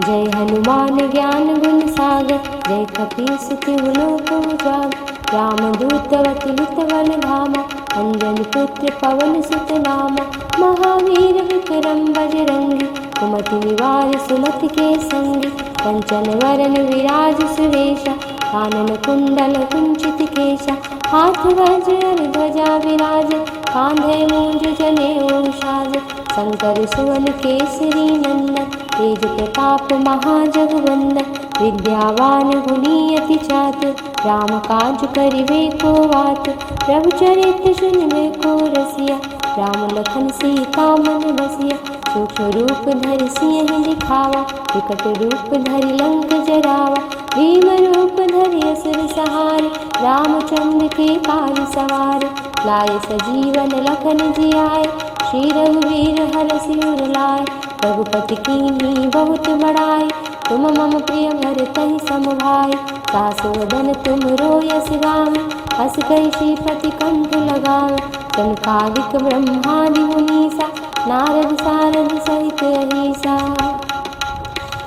जय हनुमान ज्ञान गुण सागर, जय कपीस तिहु लोक उजागर, रामदूत अतुलित बल धामा, अंजनी पुत्र पवन सुत नामा, महावीर विक्रम बजरंगी, कुमति निवार सुमति के संगी, कंचन वरन विराज सुरेशा, कानन कुंडल कुंचित केशा, हाथ वज्र ध्वजा विराज, कांधे मूंज जनेऊ साज, शंकर सुवन केसरी नंदन, तेज प्रताप महाजगवंदन, विद्यावान गुणी अति चातुर, राम काज करिबे को आतुर, प्रभु चरित्र सुनिबे को रसिया, राम लखन सीता मन बसिया, सूक्ष्म रूप धरि सियहि दिखावा, विकट रूप धरि लंक जरावा, भीम रूप धरि असुर सहारे, रामचंद्र के काज सवारे, लाए सजीवन लखन जियाए, श्री रघुवीर हरषि उर लाए, रघुपति कीन्ही बहुत बड़ाई, तुम मम प्रिय भरतहि सम भाई, सासु वदन तुमरो यस गावें, हस कहि श्रीपति कंठ लगावें, सनकादिक ब्रह्मादि मुनीसा, नारद सारद सहित अहीसा,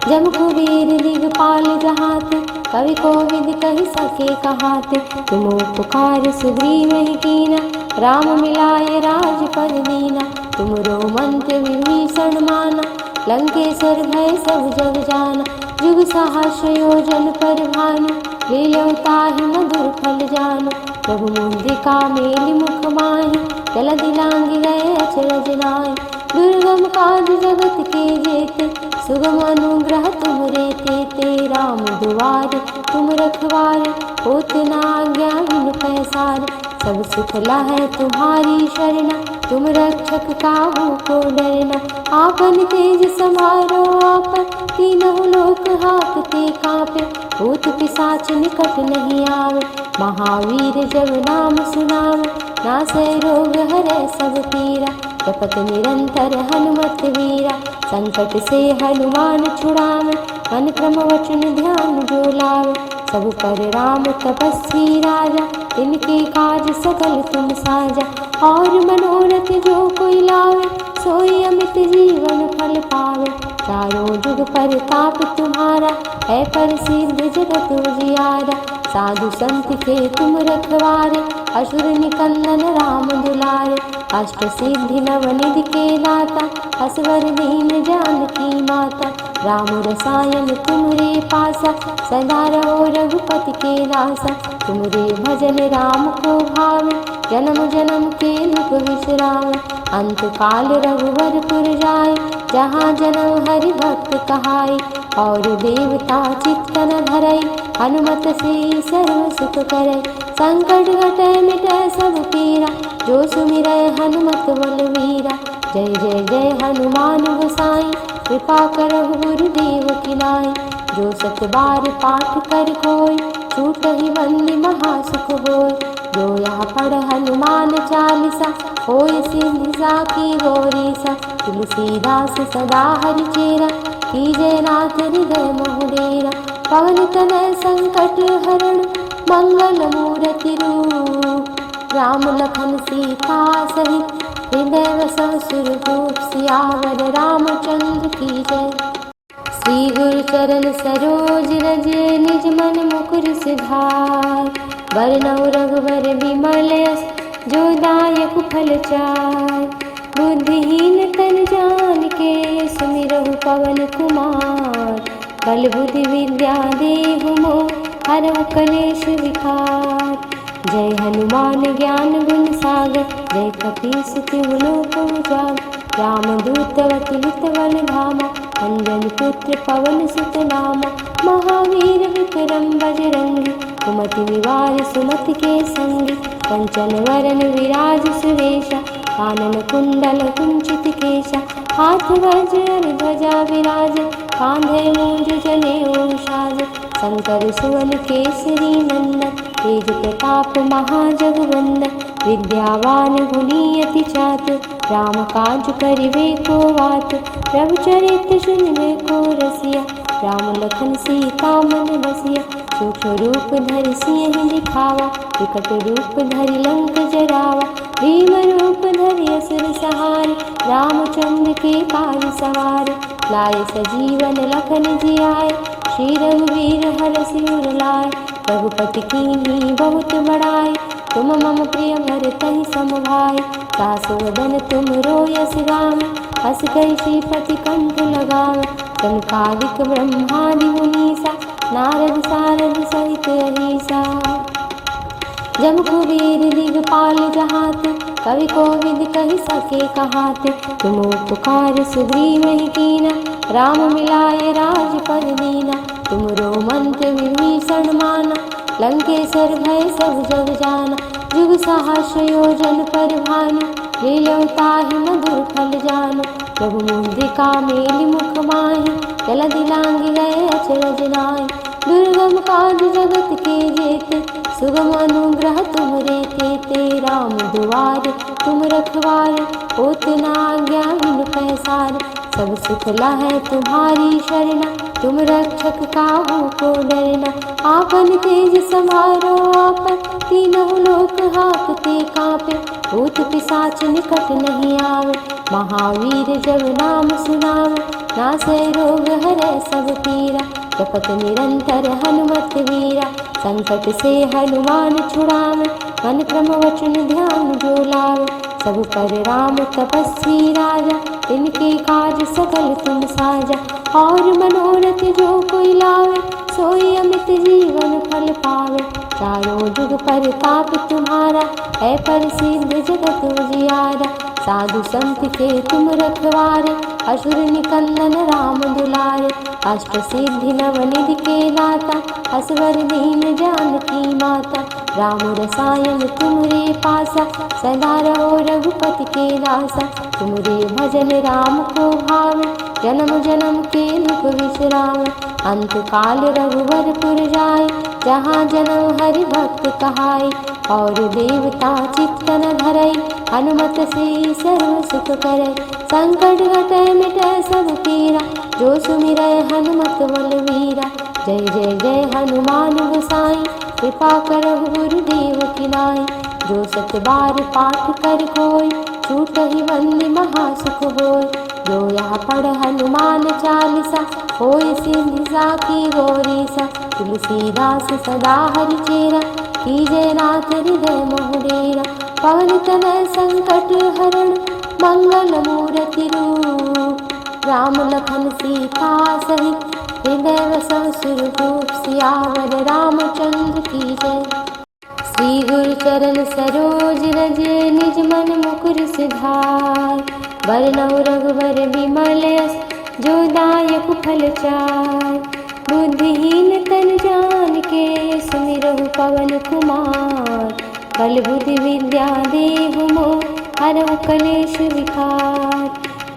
जब कुबेर दिगपाल जहाते, कवि कोविद कहि सके कहाते, तुम उपकार सुग्रीव कीना, राम मिलाए राजपद दीना, तुमरो मंत्र विभीषण माना, लंकेश्वर भय सब जग जाना, जुग सहस्र योजन पर भानु, लील्यों ताहि मधुर फल जानु, प्रभु मुद्रिका मेलि मुख माहि, जलधि लांघि गए अचरज नाहि, दुर्गम काज जगत के जेते, सुगम अनुग्रह तुमरे तेते, राम दुआरे तुम रखवारे, होत न आज्ञा बिनु पैसारे, सब सुख लहै तुम्हारी शरणा, तुम रक्षक काहू को डरना, आपन तेज समारो आपन, तीनों लोक हाँकते कांपे, भूत पिशाच निकट नहीं आवे, महावीर जब नाम सुनावे, नासै रोग हरै सब पीरा, जपत निरंतर हनुमत वीरा, संकट से हनुमान छुड़ावे, मन क्रम वचन ध्यान जो लावे। सब पर राम तपस्वी राजा, तिनके काज सकल तुम साजा। और मनोरथ जो कोई लावे, सोई अमित जीवन फल पावे। चारों जुग पर ताप तुम्हारा, है प्रसिद्ध जगत उजियारा। साधु संत के तुम रखवारे, असुर निकंदन राम दुलारे। अष्ट सिद्धि नवनिधि के दाता, असवर दीन जानकी माता। राम रसायन तुमरे पासा, सदा रहो रघुपति के दासा। तुमरे भजन राम को भावे, जन्म जन्म के दुख विश्राम। अंत काल रघुवर पुर जाय, जहाँ जन्म हरि भक्त कहाय। और देवता चित्त न धरय, हनुमत से सर्व सुख करय। संकट घटय मिटय सब पीरा, जो सुमिरय हनुमत बलवीरा। जय जय जय हनुमान गोसाई, कृपा करहु गुरुदेव की नाई। जो सत बार पाठ कर कोय, छूटहि बंदी महासुख होय। जो यहाँ पढ़ हनुमान चालीसा, होय सिद्धि साखी गौरीसा। तुलसीदास सदा हरिचेरा, कीजय नाथ हृदय मोह डेरा। पवन तनय संकट हरण, मंगल मूर्ति रूप। राम लखन सीता सहित, हृदय वसव सुरभूप। सियावर रामचंद्र की जय। श्री गुरु चरण सरोज रज, निज मन मुकुर सिधार। वरनउ रघुवर विमल यश, जो दायक फल चार। बुद्धिहीन तन जानिके, सुमिरहु पवन कुमार। बल बुद्धि विद्या देहु मोह, हरहु कलेश विकार। जय हनुमान ज्ञान गुण सागर, जय कपीस तिहु लोक उजागर। रामदूत अतुलित बल धामा, अंजनी पुत्र पवन सुत नामा। महावीर विक्रम बजरंगी, कुमति निवार सुमति के संगी। कंचन वरन विराज सुवेशा, कानन कुंडल कुंचित केशा। हाथ वज्र ध्वजा विराज, कांधे मूंज जनेऊ साज। शंकर सुवन केसरी नंदन, तेज प्रताप महाजगवंदन। विद्यावान गुणी अति चातुर, राम काज करिबे को आतुर। प्रभु चरित्र सुनिबे को रसिया, राम लखन सीता मन बसिया। सूक्ष्म रूप धरि सिंह दिखावा, विकट रूप धरि लंक जरावा। भीम रूप धरि असुर सहारे, रामचंद्र के काज सवारे। लाए सजीवन लखन जियाए, श्री रघुवीर हरषि उर लाए। रघुपति कीन्ही बहुत बड़ाई, तुम मम प्रिय भरतहि सम भाई। सासु वदन तुम रोयस गावै, हस कहि श्रीपति कंठ लगावै। सनकादिक ब्रह्मादि मुनीसा, नारद सारद सहित अहीसा। जब कुबेर दिगपाल जहाते, कवि कोविद कहि सके कहाते। तुम उपकार सुग्रीवहि कीना, राम मिलाए राजपद दीना। तुमरो मंत्र विभीषण माना, लंकेश्वर भय सब जग जाना। जुग सहस्र योजन पर भानु, लील्यौ ताहि मधुर फल जानु। प्रभु मुद्रिका मेलि मुख माहि, जलधि लांघि गए अचरज नाहि। दुर्गम काज जगत के जेते, सुगम अनुग्रह तुमरे तेते। राम दुआरे तुम रखवारे, होत न आज्ञा बिनु पैसारे। सब सुख लहै तुम्हारी शरणा, तुम रक्षक काहू को डरना। आपन तेज समारो आपन, तीनों लोक हाँकते काँपे। भूत पिशाच निकट नहीं आवे, महावीर जब नाम सुनावे। नासै रोग हरै सब पीरा, जपत निरंतर हनुमत वीरा। संकट से हनुमान छुड़ावे, मन क्रम वचन ध्यान जो लावे। सब पर राम तपस्वी राजा, तिनके काज सकल तुम साजा। और मनोरथ जो कोई लावे, सोई अमित जीवन फल पावे। चारों जुग पर ताप तुम्हारा, है प्रसिद्ध जगत उजियारा। साधु संत के तुम रखवारे, असुर निकंदन राम दुलारे। अष्ट सिद्धि नवनिधि के दाता, असवर दीन जानकी माता। राम रसायन तुमरे पासा, सदा रहो रघुपति के दासा। तुमरे भजन राम को भावे, जन्म जन्म के दुख विश्राम। अंत काल रघुवर पुर जाय, जहाँ जन्म हरि भक्त कहाय। और देवता चित्त न धरय, हनुमत से सर्व सुख करे। संकट घटै मिटै सब पीरा, जो सुमिरै हनुमत बलवीरा। जय जय जय हनुमान गोसाई, कृपा करहु गुरुदेव की नाई। जो सत बार पाठ कर कोई, छूटहि बंदी महासुख होय। जो यह पढ़ हनुमान चालीसा, होय सिद्धि साखी गौरीसा। तुलसीदास सदा हरिचेरा, कीजय नाथ हृदय मोह डेरा। पवन तनय संकट हरण, मंगल मूर्ति रूप। राम लखन सीता सहित, हृदय बसहु सुरभूप। सियावर रामचंद्र की जय। श्री गुरु चरण सरोज रज, निज मन मुकुर सिधार। बरनउँ रघुबर बिमल यस, जो दायक फल चार। बुद्धिहीन तन जानिके, सुमिरहु पवन कुमार। बल बुद्धि विद्या देहु मोहि, हरहु कलेश विकार।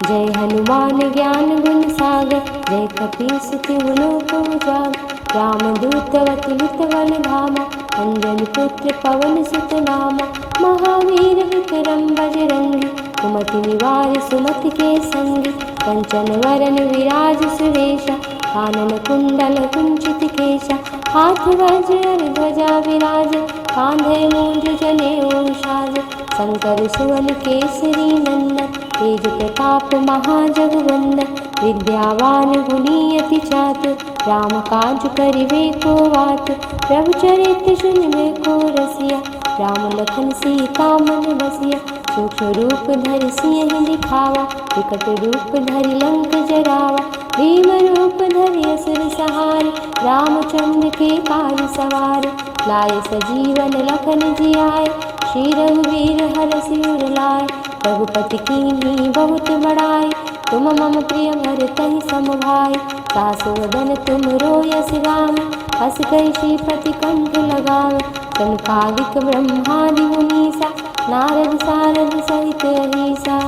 जय हनुमान ज्ञान गुण सागर, जय कपीस तिहु लोक उजागर। रामदूत अतुलित बल धामा, अंजनी पुत्र पवन सुत नामा। महावीर विक्रम बजरंगी, कुमति निवार सुमति के संगी। कंचन वरन विराज सुरेशा, कानन कुंडल कुंचित केशा। हाथ वज्र ध्वजा विराज, कांधे मूंज जनेऊ साज। शंकर सुवन केसरी नंदन, तेज प्रताप महाजगवंदन। विद्यावान गुणी अति चातुर, राम काज करिबे को आतुर। प्रभु चरित्र सुनिबे को रसिया, राम लखन सीता मन बसिया। सूक्ष्म रूप धरि सियहि दिखावा, विकट रूप धरि लंक जरावा। भीम रूप धरि असुर संहारे, रामचंद्र के काज सवारे। लाए सजीवन लखन जियाए, श्री रघुवीर हरषि उर लाए। रघुपति कीन्ही बहुत बड़ाई, तुम मम प्रिय भरतहि सम भाई। सासु वदन तुम रोयस गावें, हँस कहि श्रीपति कंठ लगावें। सनकादिक ब्रह्मादि मुनीसा, नारद सारद सहित अहीसा।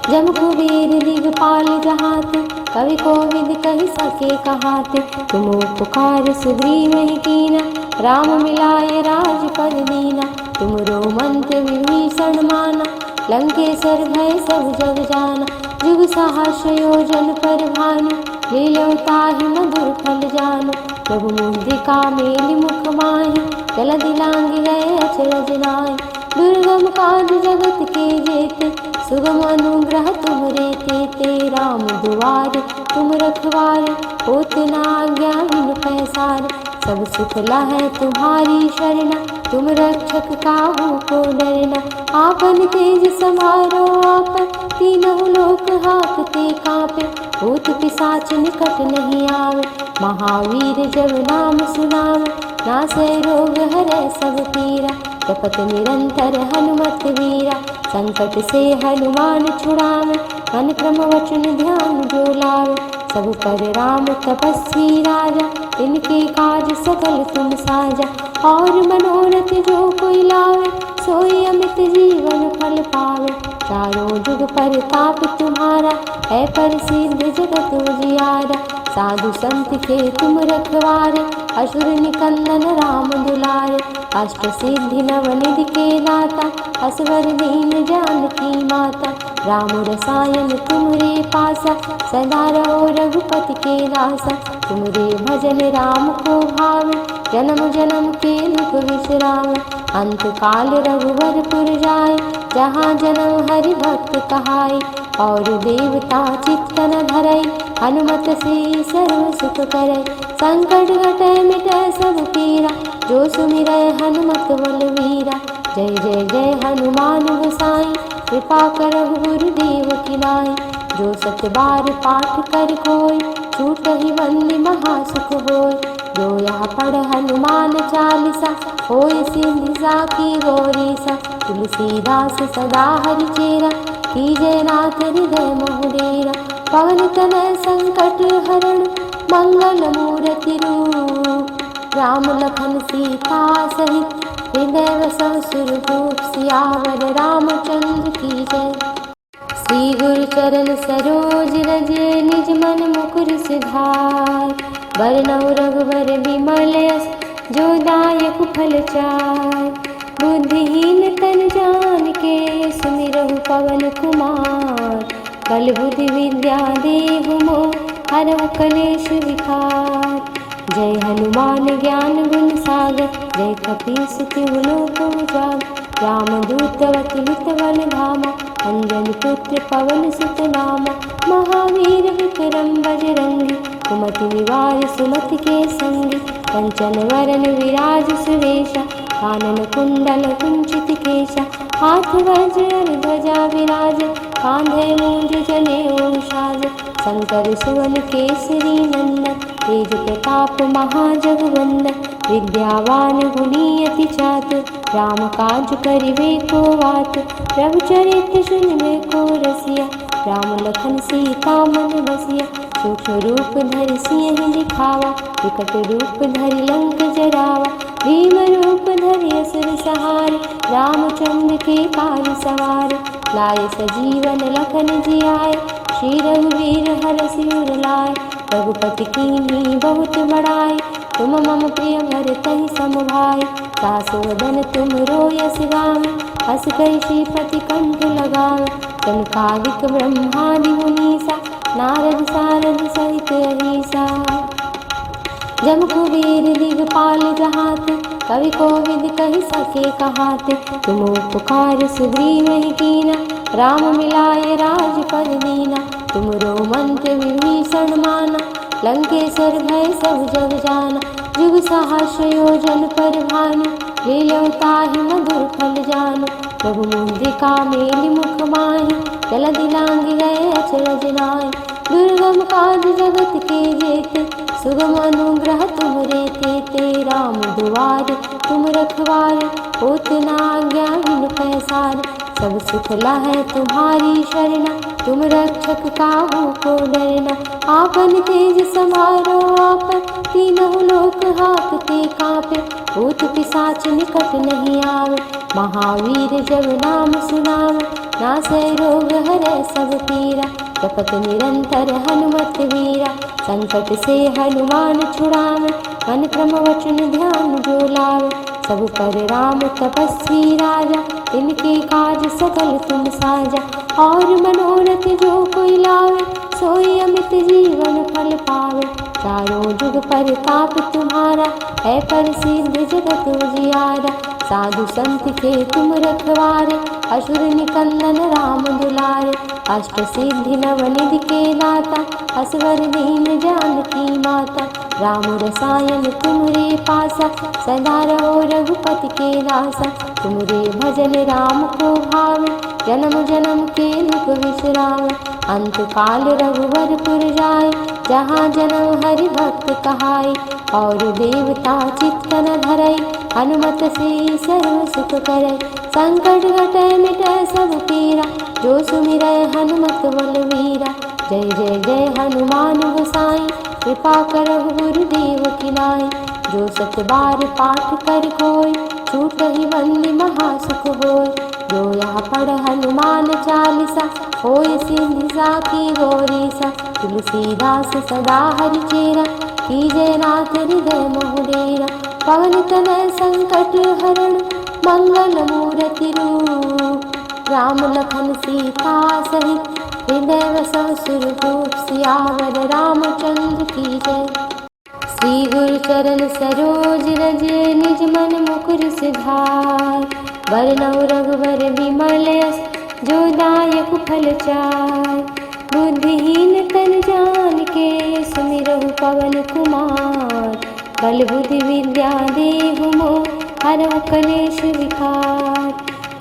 जम कुबेर दिगपाल जहाते, कवि कोविद कहि सके कहाते। तुम उपकार सुग्रीवहि कीना, राम मिलाय राजपद दीना। तुमरो मंत्र विभीषण माना, लंकेश्वर भय सब जग जाना। जुग सहस्र योजन पर भानु, लील्यों ताहि मधुर फल जानु। प्रभु मुद्रिका मेलि मुख माहि, जलधि लांघि गए अचरज नाहि। दुर्गम काज जगत के जेते, सुगम अनुग्रह तुमरे तेते। राम दुआरे तुम रखवारे, होत न आज्ञा बिनु पैसारे। सब सुख लहै तुम्हारी शरणा, तुम रक्षक काहू को डरना। आपन तेज समारो आपै, तीनों लोक हांकते कांपे। भूत पिशाच निकट नहीं आवे, महावीर जब नाम सुनावे। नासै रोग हरै सब पीरा, जपत निरंतर हनुमत वीरा। संकट से हनुमान छुड़ावे, मन क्रम वचन ध्यान जो लावे। सब पर राम तपस्वी राजा, तिनके काज सकल तुम साजा। और मनोरथ जो कोई लावे, सोई अमित जीवन फल पावे। चारों जुग परताप तुम्हारा, है प्रसिद्ध जगत उजियारा। साधु संत के तुम रखवारे, असुर निकंदन राम दुलारे। अष्ट सिद्धि नवनिधि के दाता, असवर दीन जानकी माता। राम रसायन तुमरे पासा, सदा रहो रघुपति के दासा। तुमरे भजन राम को भावे, जन्म जन्म के दुख विश्रामे। अंत काल रघुवरपुर जाय, जहाँ जन्म हरि भक्त कहाय। और देवता चित्त न धरई, हनुमत से सर्व सुख करई। संकट घटै मिटै सब पीरा, जो सुमिरै हनुमत बलवीरा। जय जय जय हनुमान गोसाई, कृपा करहु गुरुदेव की नाई। जो सत बार पाठ कर कोई, छूटहि बंदी महासुख होय। जो यह पढ़ हनुमान चालीसा, होय सिद्धि साखी गौरीसा। तुलसीदास सदा हरिचेरा, कीजय नाथ हृदय मोह डेरा। पवन तनय संकट हरण, मंगल मूर्ति रूप। राम लखन सीता सहित, हृदय बसहु सुरभूप। सियावर रामचंद्र की जय। श्री गुरु चरण सरोज रज, निज मन मुकुर सिधार। बरनउँ रघुबर बिमल यस, जो दायक फल चार। बुद्धिहीन तन जान के सुमिरहु पवन कुमार। बल बुद्धि विद्या देहु मोह हरहु कलेश विकार। जय हनुमान ज्ञान गुण सागर जय कपीस तिहु लोक उजागर। रामदूत अतुलित बल धामा अंजनी पुत्र पवन सुत नामा। महावीर विक्रम बजरंगी कुमति निवार सुमति के संगी। कंचन वरन विराज सुवेशा कानन कुंडल कुंचित केशा। हाथ वज्र ध्वजा विराज कांधे मूंज जनेऊ साज। शंकर सुवन केसरी नंदन तेज प्रताप महाजगवंदन। विद्यावान गुणी अति चातुर राम काज करिबे को आतुर। प्रभु चरित्र सुनिबे को रसिया राम लखन सीता मन बसिया। सूक्ष्म रूप धरि सिंह दिखावा विकट रूप धरि लंक जरावा। भीम रूप धरि असुर सहारे रामचंद्र के काज सवारे। लाए सजीवन लखन जियाए श्री रघुवीर हरषि उर लाए। रघुपति कीन्ही बहुत बड़ाई तुम मम प्रिय भरतहि सम भाई। सासु वदन तुम रोयस गावे हस कहि श्रीपति कंठ लगावे। सनकादिक ब्रह्मादि मुनीसा नारद सारद सहित अहीसा। जब कुबेर दिगपाल जहाते कवि कोविद कहि सके कहाते। तुम उपकार सुग्रीव ही कीना राम मिलाए राजपद दीना। तुमरो मंत्र विभीषण माना लंकेश्वर भय सब जग जाना। जुग सहस्र योजन पर भानु लील्यों ताहि मधुर फल जानु। प्रभु मुद्रिका मेलि मुख माहि जलधि लांघि गए अचरज नाहि। दुर्गम काज जगत के जेते सुगम अनुग्रह तुमरे तेते। राम दुआरे तुम रखवारे होत न आज्ञा बिनु पैसारे। सब सुख लहै तुम्हारी शरणा तुम रक्षक काहू को डरना। आपन तेज समारो आपन तीनों लोक हाँकते कांपे। भूत पिशाच निकट नहीं आवे महावीर जब नाम सुनावे। नासै रोग हरै सब पीरा जपत निरंतर हनुमत वीरा। संकट से हनुमान छुड़ावे मन क्रम वचन ध्यान जो लावे। सब पर राम तपस्वी राजा इनके काज सकल तुम साजा। और मनोरथ जो कोई लावे सोई अमित जीवन फल पावे। चारों जुग परताप तुम्हारा है प्रसिद्ध जगत उजियारा। साधु संत के तुम रखवारे असुर निकंदन राम दुलारे। अष्ट सिद्धि नवनिधि के दाता असवर दीन जानकी माता। राम रसायन तुमरे पासा सदा रहो रघुपति के दासा। तुमरे भजन राम को भावे जन्म जन्म के दुख विश्राम। अंत काल रघुवर पुर जाय जहाँ जन्म हरि भक्त कहाय। और देवता चित्त न धरय हनुमत से सर्व सुख करय। संकट घटय मिटय सब पीरा जो सुमिरय हनुमत बलवीरा। जय जय जय हनुमान गोसाई कृपा करहु गुरुदेव की नाई। जो सत बार पाठ कर कोय छूटहि बंदी महासुख होय। जो यहाँ पढ़ हनुमान चालीसा होय सिद्धि साखी गौरीसा। तुलसीदास सदा हरिचेरा कीजय नाथ हृदय मोह डेरा। पवन तनय संकट हरण मंगल मूर्ति रूप। राम लखन सीता सहित हृदय वसव सुरभूप। सियावर रामचंद्र की जय। श्री गुरु चरण सरोज रज निज मन मुकुर सिधार। वरनौ रघुवर विमल यश जो दायक फल चार। बुद्धिहीन तन जान के सुमिरहु पवन कुमार। बल बुद्धि विद्या देहु मोह हरहु कलेश विकार।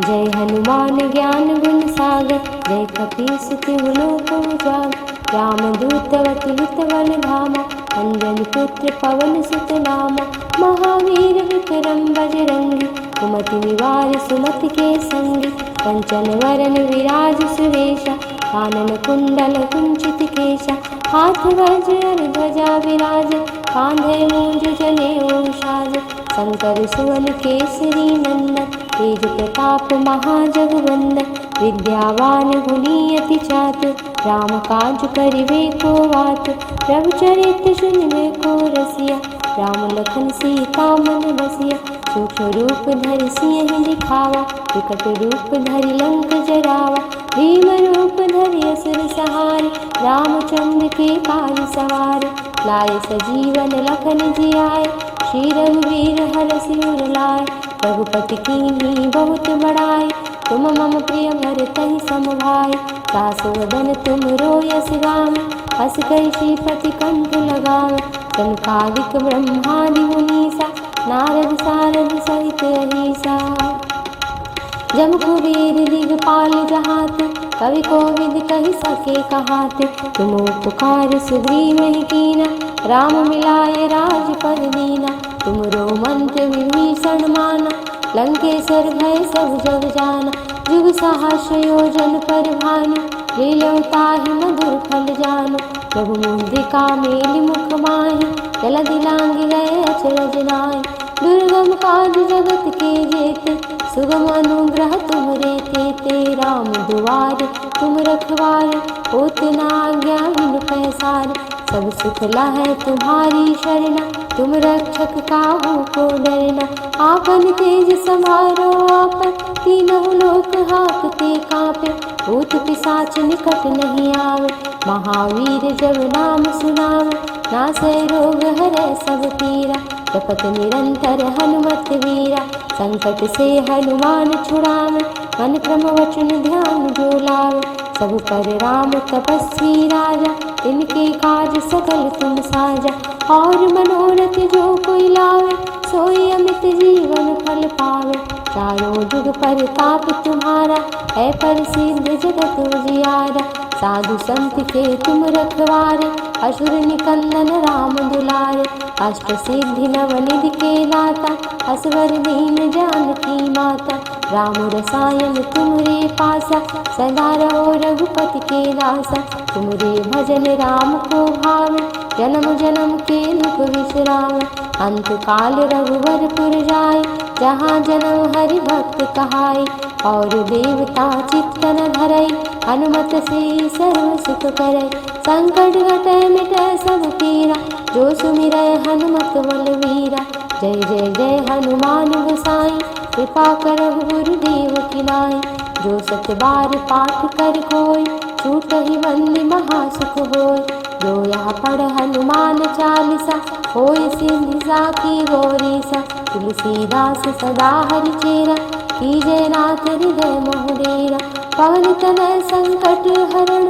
जय हनुमान ज्ञान गुण सागर जय कपीस तिहु लोक उजागर। रामदूत अतुलित बल धामा अंजनी पुत्र पवन सुत नामा। महावीर विक्रम बजरंगी कुमति निवार सुमति के संगी। कंचन वरन विराज सुवेशा कानन कुंडल कुंचित केशा। हाथ वज्र ध्वजा विराज कांधे मूंज जनेऊ साज। शंकर सुवन केसरी नंदन तेज प्रताप महाजगवंदन। विद्यावान गुणी अति चातुर राम काज करिबे को आतुर। प्रभु चरित्र सुनिबे को रसिया राम लखन सीता मन बसिया। सूक्ष्म रूप धरि सिंह दिखावा, विकट रूप धरि लंक जरावा, भीम रूप धरि असुर सहारे, रामचंद्र के काज सवारे, लाए सजीवन लखन जियाए, श्री रघुवीर हरषि उर लाए, रघुपति कीन्ही बहुत बड़ाई, तुम मम प्रिय भरतहि सम भाई, दासु वदन तुम रोयस गावै, हस कहि श्रीपति कंठ लगावै, सनकादिक ब्रह्मादि मुनीसा, नारद सारद सहित अहीसा, जम कुबेर दिगपाल जहाते, कवि कोविद कहि सके कहाते, तुम उपकार सुग्रीव कीना, राम मिलाए राजपद दीना, तुमरो मंत्र विभीषण माना, लंकेश्वर भय सब जग जाना, जुग सहस्र योजन पर भानु, लील्यौ ताहि मधुर फल जानु, प्रभु मुद्रिका मेलि मुख माहि, जलधि लांघि गए अचरज नाहि, दुर्गम काज जगत के जेते, सुगम अनुग्रह तुमरे तेते, राम दुआरे तुम रखवारे, होत न आज्ञा बिनु पैसारे, सब सुख लहै तुम्हारी शरणा, तुम रक्षक काहू को डरना, आपन तेज समारो आपन, तीनों लोक हाँकते कांपे, भूत पिशाच निकट नहीं आवे, महावीर जब नाम सुनावे, नासै रोग हरै सब पीरा, जपत निरंतर हनुमत वीरा, संकट से हनुमान छुड़ावे, मन क्रम वचन ध्यान जो लावे, सब पर राम तपस्वी राजा, इनके काज सकल तुम साजा, और मनोरथ जो कोई लावे, सोई अमित जीवन फल पावे, चारों जुग परताप तुम्हारा, है प्रसिद्ध जगत उजियारा, साधु संत के तुम रखवारे, असुर निकंदन राम दुलारे, अष्ट सिद्धि नवनिधि के दाता, असवर दीन जानकी माता, राम रसायन तुमरे पासा, सदा रहो रघुपति के दासा, तुमरे भजन राम को भावे, जन्म जन्म के दुख विश्राम, अंत काल रघुवर पुर जाय, जहाँ जन्म हरि भक्त कहाय, और देवता चित्त न धरई, हनुमत से सर्व सुख करई, संकट घटै मिटै सब पीरा, जो सुमिरै हनुमत बलवीरा, जय जय जय हनुमान गोसाई, कृपा करहु गुरुदेव की नाई, जो सत बार पाठ कर कोई, छूटहि बंदी महासुख होय, जो यह पढ़ हनुमान चालीसा, होय सिद्धि साखी गौरीसा, तुलसीदास सदा हरिचेरा, कीजय नाथ हृदय मोह डेरा, पवन तनय संकट हरण,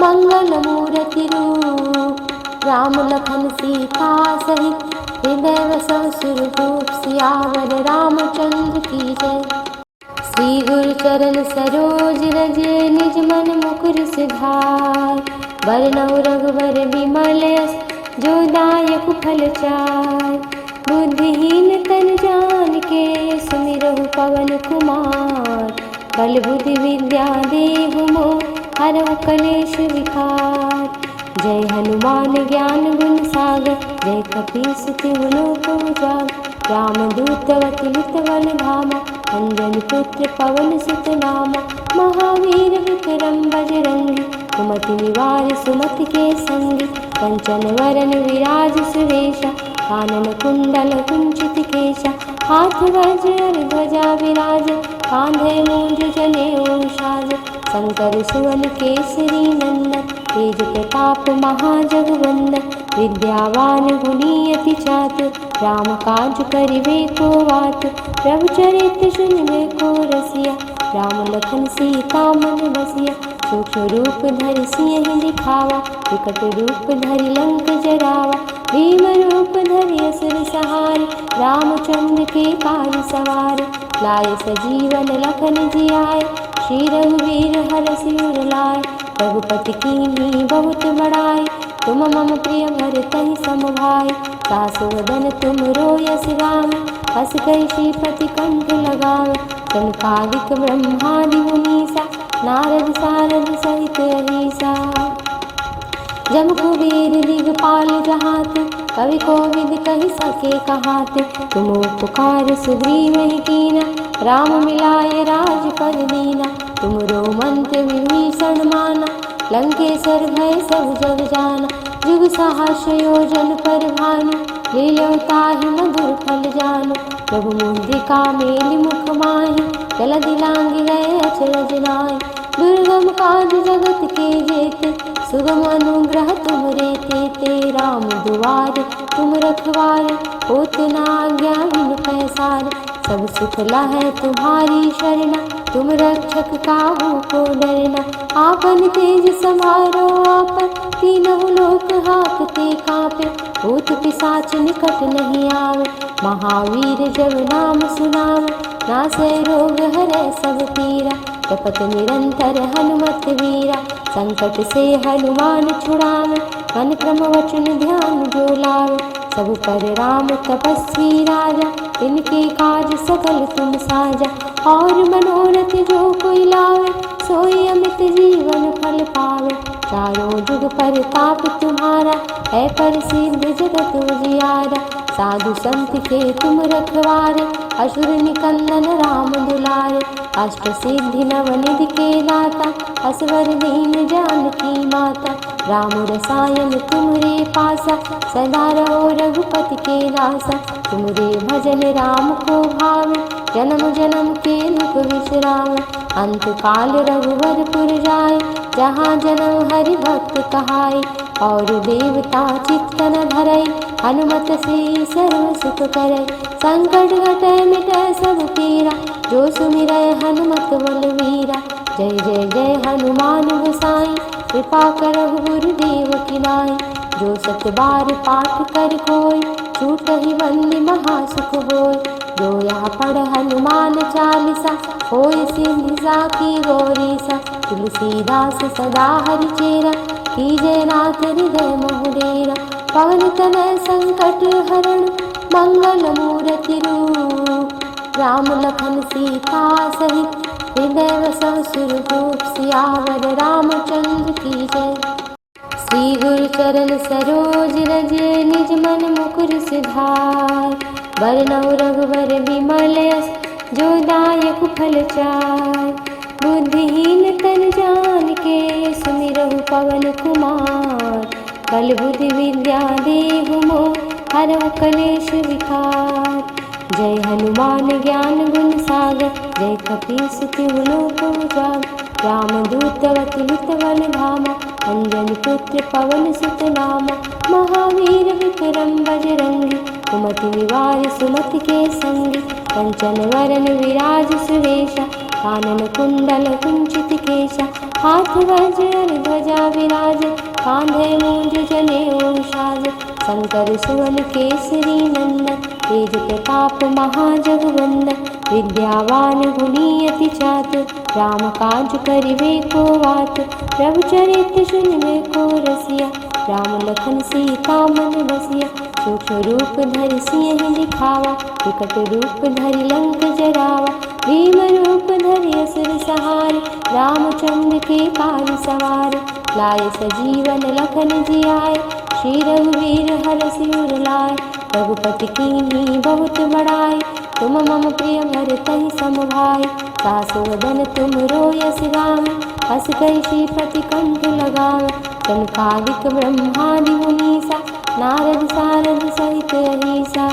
मंगल मूर्ति रूप, राम लखन सीता सहित, हृदय वसव सुरभूप, सियावर रामचंद्र की जय। श्री गुरु चरण सरोज रज, निज मन मुकुर सुधार, बरनउँ रघुवर विमल यश, जो दायक फल चार, बुद्धिहीन तन जान के, सुमिरहु पवन कुमार, बल बुद्धि विद्या देहु मोह, हरहु कलेश विकार, जय हनुमान ज्ञान गुण सागर, जय कपीस तिहु लोक उजागर, रामदूत अतुलित बल धामा, अंजनी पुत्र पवन सुत नामा, महावीर विक्रम बजरंगी, कुमति निवार सुमति के संगी, कंचन वरन विराज सुरेशा, कानन कुंडल कुंचित केशा, हाथ वज्र ध्वजा विराज, कांधे मूंज जनेऊ साज, शंकर सुवन केसरी नंदन, तेज प्रताप महाजगवंदन, विद्यावान गुणी अति चातुर, राम काज करिबे को वातुर, प्रभु चरित्र सुनिबे को रसिया, राम लखन सीता मन बसिया, सूक्ष्म रूप धरि सिंह दिखावा, विकट रूप धरि लंक जरावा, भीम रूप धरि असुर सहारे, रामचंद्र के काज सवारे, लाए सजीवन लखन जियाए, श्री रघुवीर हरषि उर लाए, रघुपति कीन्ही बहुत बड़ाई, तुम मम प्रिय भरतहि सम भाई, दासु वदन तुम रोयस गावै, हस कहि श्रीपति कंठ लगावै, सनकादिक ब्रह्मादि मुनीसा, नारद सारद सहित अहीसा, जम कुबेर दिगपाल जहाते, कवि कोविद कहि सके कहाते, तुम उपकार सुग्रीव कीना, राम मिलाए राजपद दीना, तुमरो मंत्र विभीषण माना, लंकेश्वर भय सब जग जाना, जुग सहस्र योजन पर भानु, लील्यौ ताहि मधुर फल जानु, प्रभु मुद्रिका मेलि मुख माहि, जलधि लांघि गए अचरज नाहि। दुर्गम काज जगत के जेते, सुगम अनुग्रह तुमरे तेते। राम दुआरे तुम रखवारे, होत न आज्ञा बिनु पैसारे। सब सुख लहै तुम्हारी शरणा, तुम रक्षक काहू को डरना। आपन तेज समारो आपन, तीनों लोक हाँकते काँपे। भूत पिशाच निकट नहीं आवे, महावीर जब नाम सुनावे। नासै रोग हरै सब पीरा, जपत निरंतर हनुमत वीरा। संकट से हनुमान छुड़ावे, मन क्रम वचन ध्यान जो लावे। सब पर राम तपस्वी राजा, तिनके काज सकल तुम साजा। और मनोरथ जो कोई लावे, सोई अमित जीवन फल पावे। चारों जुग परताप तुम्हारा, है प्रसिद्ध जगत उजियारा। साधु संत के तुम रखवारे, असुर निकंदन राम दुलारे। अष्ट सिद्धि नवनिधि के दाता, असवर दीन जानकी माता। राम रसायन तुमरे पासा, सदा रहो रघुपति के दासा। तुमरे भजन राम को भावे, जन्म जन्म के दुख विश्रामे। अंत काल रघुवरपुर जाय, जहाँ जन्म हरि भक्त कहाय। और देवता चित्त न धरय, हनुमत से सर्व सुख करय। संकट घटय मिटय सब पीरा, जो सुमिरय हनुमत बलवीरा। जय जय जय हनुमान गोसाई, कृपा करहु गुरुदेव की नाई। जो सत बार पाठ कर कोय, छूटहि बंदी महासुख होय। जो यह पढ़ हनुमान चालीसा, होय सिद्धि साखी गौरीसा। तुलसीदास सदा हरिचेरा, कीजय नाथ हृदय मोह डेरा। पवन तनय संकट हरण, मंगल मूर्ति रूप। राम लखन सीता सहित, हृदय बसहु सुरभूप। सियावर रामचंद्र की जय। श्री गुरु चरण सरोज रज, निज मन मुकुर सुधार। बरनउँ रघुबर बिमल यस, जो दायक फल चार। बुद्धिहीन तन जानिके, सुमिरहु पवन कुमार। बल बुद्धि विद्या देहु मोहि, हरहु कलेश विकार। जय हनुमान ज्ञान गुण सागर, जय कपीस तिहु लोक उजागर। रामदूत अतुलित बल धामा, अंजनी पुत्र पवन सुत नामा। महावीर विक्रम बजरंगी, कुमति निवार सुमति के संगी। कंचन वरन विराज सुरेशा, कानन कुंडल कुंचित केशा। हाथ वज्र ध्वजा विराज, कांधे मूंज जनेऊ साज। शंकर सुवन केसरी नंदन, तेज प्रताप महाजगवंदन। विद्यावान गुणी अति चातुर, राम काज करिबे को आतुर। प्रभु चरित्र सुनिबे को रसिया, राम लखन सीता मन बसिया। सूक्ष्म रूप धरि सिंह दिखावा, विकट रूप धरि लंक जरावा। भीम रूप धरि असुर सहारे, रामचंद्र के काज सवारे। लाए सजीवन लखन जियाए, श्री रघुवीर हरषि उर लाए। रघुपति कीन्ही बहुत बड़ाई, तुम मम प्रिय भरतहि सम भाई। सासु वदन तुम रोयस गावे, हस कहि श्रीपति कंठ लगावे। सनकादिक ब्रह्मादि मुनीसा, नारद सारद सहित अहीसा।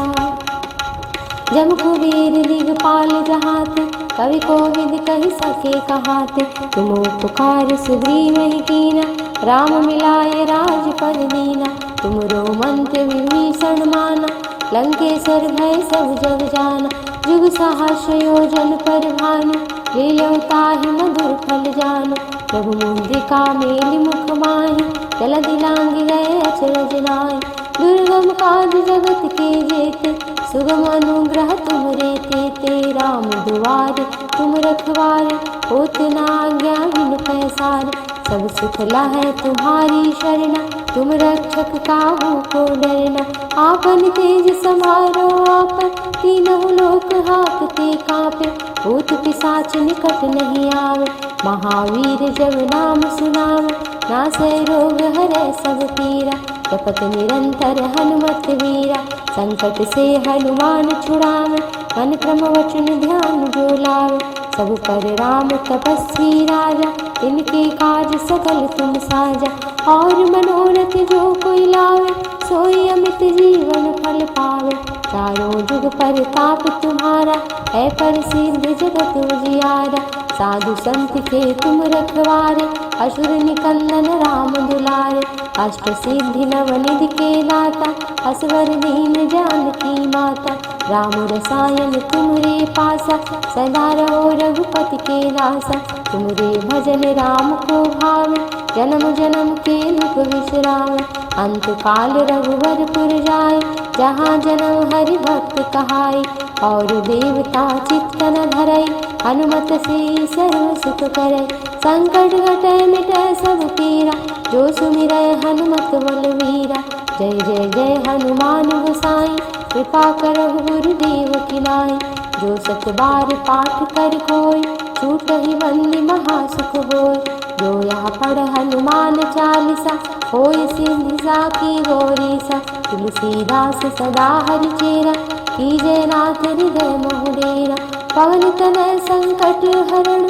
जम कुबेर दिगपाल जहाते, कवि कोविद कहि सके कहाते। तुम उपकार सुग्रीवहि कीना, राम मिलाए राजपद दीना। तुमरो मंत्र विभीषण माना, लंकेश्वर भय सब जग जाना। जुग सहस्र योजन पर भानु, लील्यों ताहि मधुर फल जानु। प्रभु मुद्रिका मेलि मुख माहि, जलधि लांघि गए अचरज नाहि। दुर्गम काज जगत के जेते, सुगम अनुग्रह तुमरे तेते। राम दुआरे तुम रखवारे, होत न आज्ञा बिनु पैसारे। सब सुख लहै तुम्हारी शरणा, तुम रक्षक काहू को डरना। आपन तेज समारो आपन, तीनों लोक हाँकते काँपे। भूत पिशाच निकट नहीं आवे, महावीर जब नाम सुनावे। नासै रोग हरै सब पीरा, जपत निरंतर हनुमत वीरा। संकट से हनुमान छुड़ावे, मन क्रम वचन ध्यान जो लावे। सब पर राम तपस्वी राजा, तिनके काज सकल तुम साजा। और मनोरथ जो कोई लावे, सोई अमित जीवन फल पावे। चारों जुग परताप तुम्हारा, है प्रसिद्ध जगत उजियारा। साधु संत के तुम रखवारे, असुर निकंदन राम दुलारे। अष्ट सिद्धि नवनिधि के दाता, असवर दीन जानकी माता। राम रसायन तुमरे पासा, सदा रहो रघुपति के दासा। तुमरे भजन राम को भावे, जन्म जन्म के दुख विश्राम। अंत काल रघुवर पुर जाय, जहाँ जन्म हरि भक्त कहाय। और देवता चित्त न धरय, हनुमत से सर्व सुख करय। संकट घटय मिटय सब पीरा, जो सुमिरय हनुमत बलवीरा। जय जय जय हनुमान गोसाई, कृपा करहु गुरुदेव की नाई। जो सत बार पाठ कर कोय, छूटहि बंदी महासुख होय। जो यहाँ पढ़ हनुमान चालीसा, होय सिद्धि साखी गौरीसा। तुलसीदास सदा हरिचेरा, कीजय नाथ हृदय मोह डेरा। पवन तनय संकट हरण,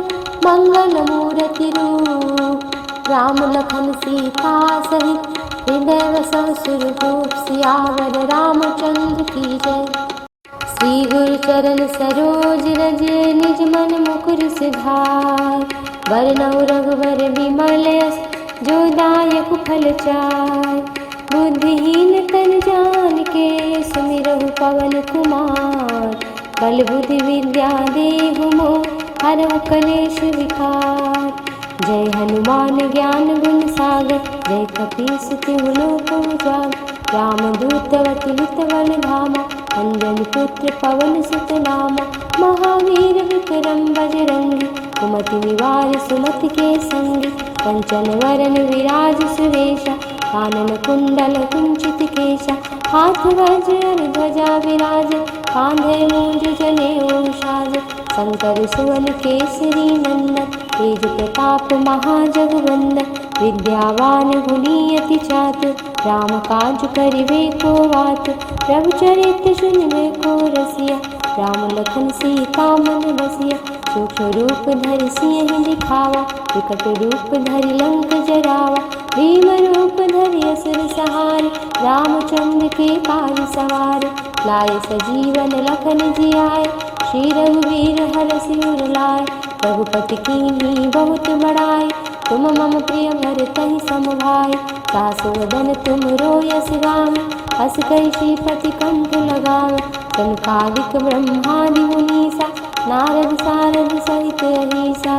मंगल मूर्ति रूप। राम लखन सीता सहित, हृदय वसव सुरभूप। सियावर रामचंद्र की जय। श्री गुरु चरण सरोज रज, निज मन मुकुर सिधार। वरनौ रघुवर विमल यस, जो दायक फल चार। बुद्धिहीन तन जानिके, सुमिरहु पवन कुमार। बल बुद्धि विद्या देहु मोह, हरहु कलेश विकार। जय हनुमान ज्ञान गुण सागर, जय कपीस तिहु लोक उजागर। रामदूत अतुलित बल धामा, अंजनी पुत्र पवन सुत नामा। महावीर विक्रम बजरंगी, कुमति निवार सुमति के संगी। कंचन वरन विराज सुरेशा, कानन कुंडल कुंचित केशा। हाथ वज्र ध्वजा विराज, कांधे मूंज जनेऊ साज। शंकर सुवन केसरी नंदन, तेज प्रताप महाजगवंदन। विद्यावान गुणी अति चातुर, राम काज करिबे को आतुर। प्रभु चरित्र सुनिबे को रसिया, राम लखन सीता मन बसिया। सूक्ष्म रूप धरि सियहि दिखावा, विकट रूप धरि लंक जरावा। भीम रूप धरि असुर सहारे, रामचंद्र के काज सवारे। लाए सजीवन लखन जियाए, श्री रघुवीर हरषि उर लाए। रघुपति कीन्ही बहुत बड़ाई, तुम मम प्रिय भरतहि सम भाई। सासु वदन तुम रोयस गावै, हस कहि श्रीपति कंठ लगावै। सनकादिक ब्रह्मादि मुनीसा, नारद सारद सहित अहीसा।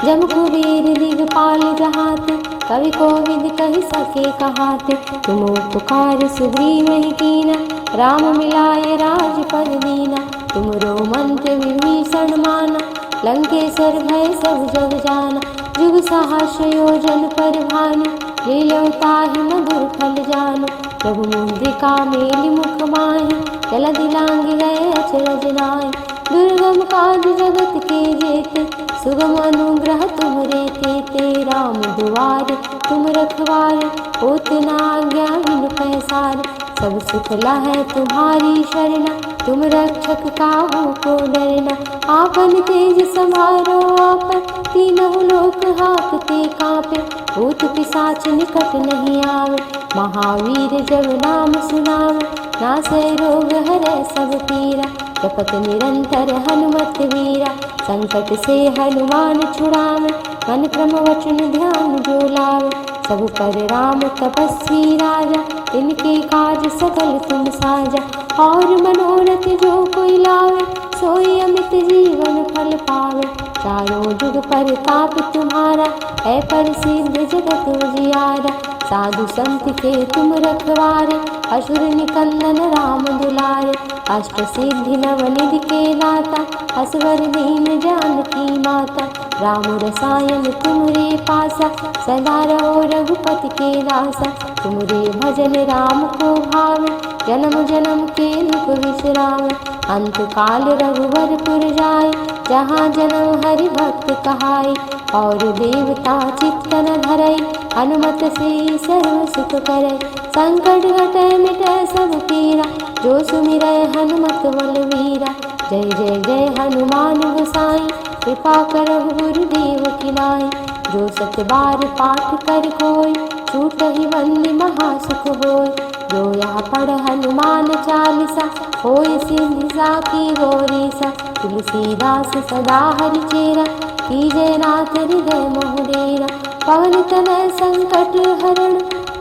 जब कुबेर दिगपाल जहाते, कवि कोविद कहि सके कहाते। तुम उपकार सुग्रीवहि कीना, राम मिलाय राजपद दीना। तुमरो मंत्र विभीषण माना, लंकेश्वर भय सब जग जाना। जुग सहस्र योजन पर भानु, लील्यौ ताहि मधुर फल जानु। प्रभु मुद्रिका मेलि मुख माहि, जलधि लांघि गए अचरज नाहि। दुर्गम काज जगत के जेते, सुगम अनुग्रह तुमरे तेते। राम दुआरे तुम रखवारे, होत न आज्ञा बिनु पैसारे। सब सुख लहै तुम्हारी शरणा, तुम रक्षक काहू को डरना। आपन तेज समारो आपन, तीनों लोक हाँकते काँपे। भूत पिशाच निकट नहीं आवे, महावीर जब नाम सुनावे। नासै रोग हरै सब पीरा, जपत निरंतर हनुमत वीरा। संकट से हनुमान छुड़ावे, मन क्रम वचन ध्यान जो लावे। सब पर राम तपस्वी राजा, इनके काज सकल तुम साजा। और मनोरथ जो कोई लावे, सोई अमित जीवन फल पावे। चारों जुग परताप तुम्हारा, है प्रसिद्ध जगत उजियारा। साधु संत के तुम रखवारे, असुर निकंदन राम दुलारे। अष्ट सिद्धि नवनिधि के दाता, असवर दीन जानकी माता। राम रसायन तुमरे पासा, सदा रहो रघुपति के दासा। तुमरे भजन राम को भावे, जन्म जन्म के दुख विश्राम। अंत काल रघुवर पुर जाय, जहाँ जन्म हरि भक्त कहाय। और देवता चित्त न धरय, हनुमत से सर्व सुख करय। संकट घटय मिटय सब पीरा, जो सुमिरय हनुमत बलवीरा। जय जय जय हनुमान गोसाई, कृपा करहु गुरुदेव की नाई। जो सत बार पाठ कर कोय, छूटहि बंदी महासुख होय। जो यहाँ पढ़ हनुमान चालीसा होय सिद्धि साखी गौरीसा। तुलसीदास सदा हरिचेरा कीजय नाथ हृदय मोह डेरा। पवन तनय संकट हरण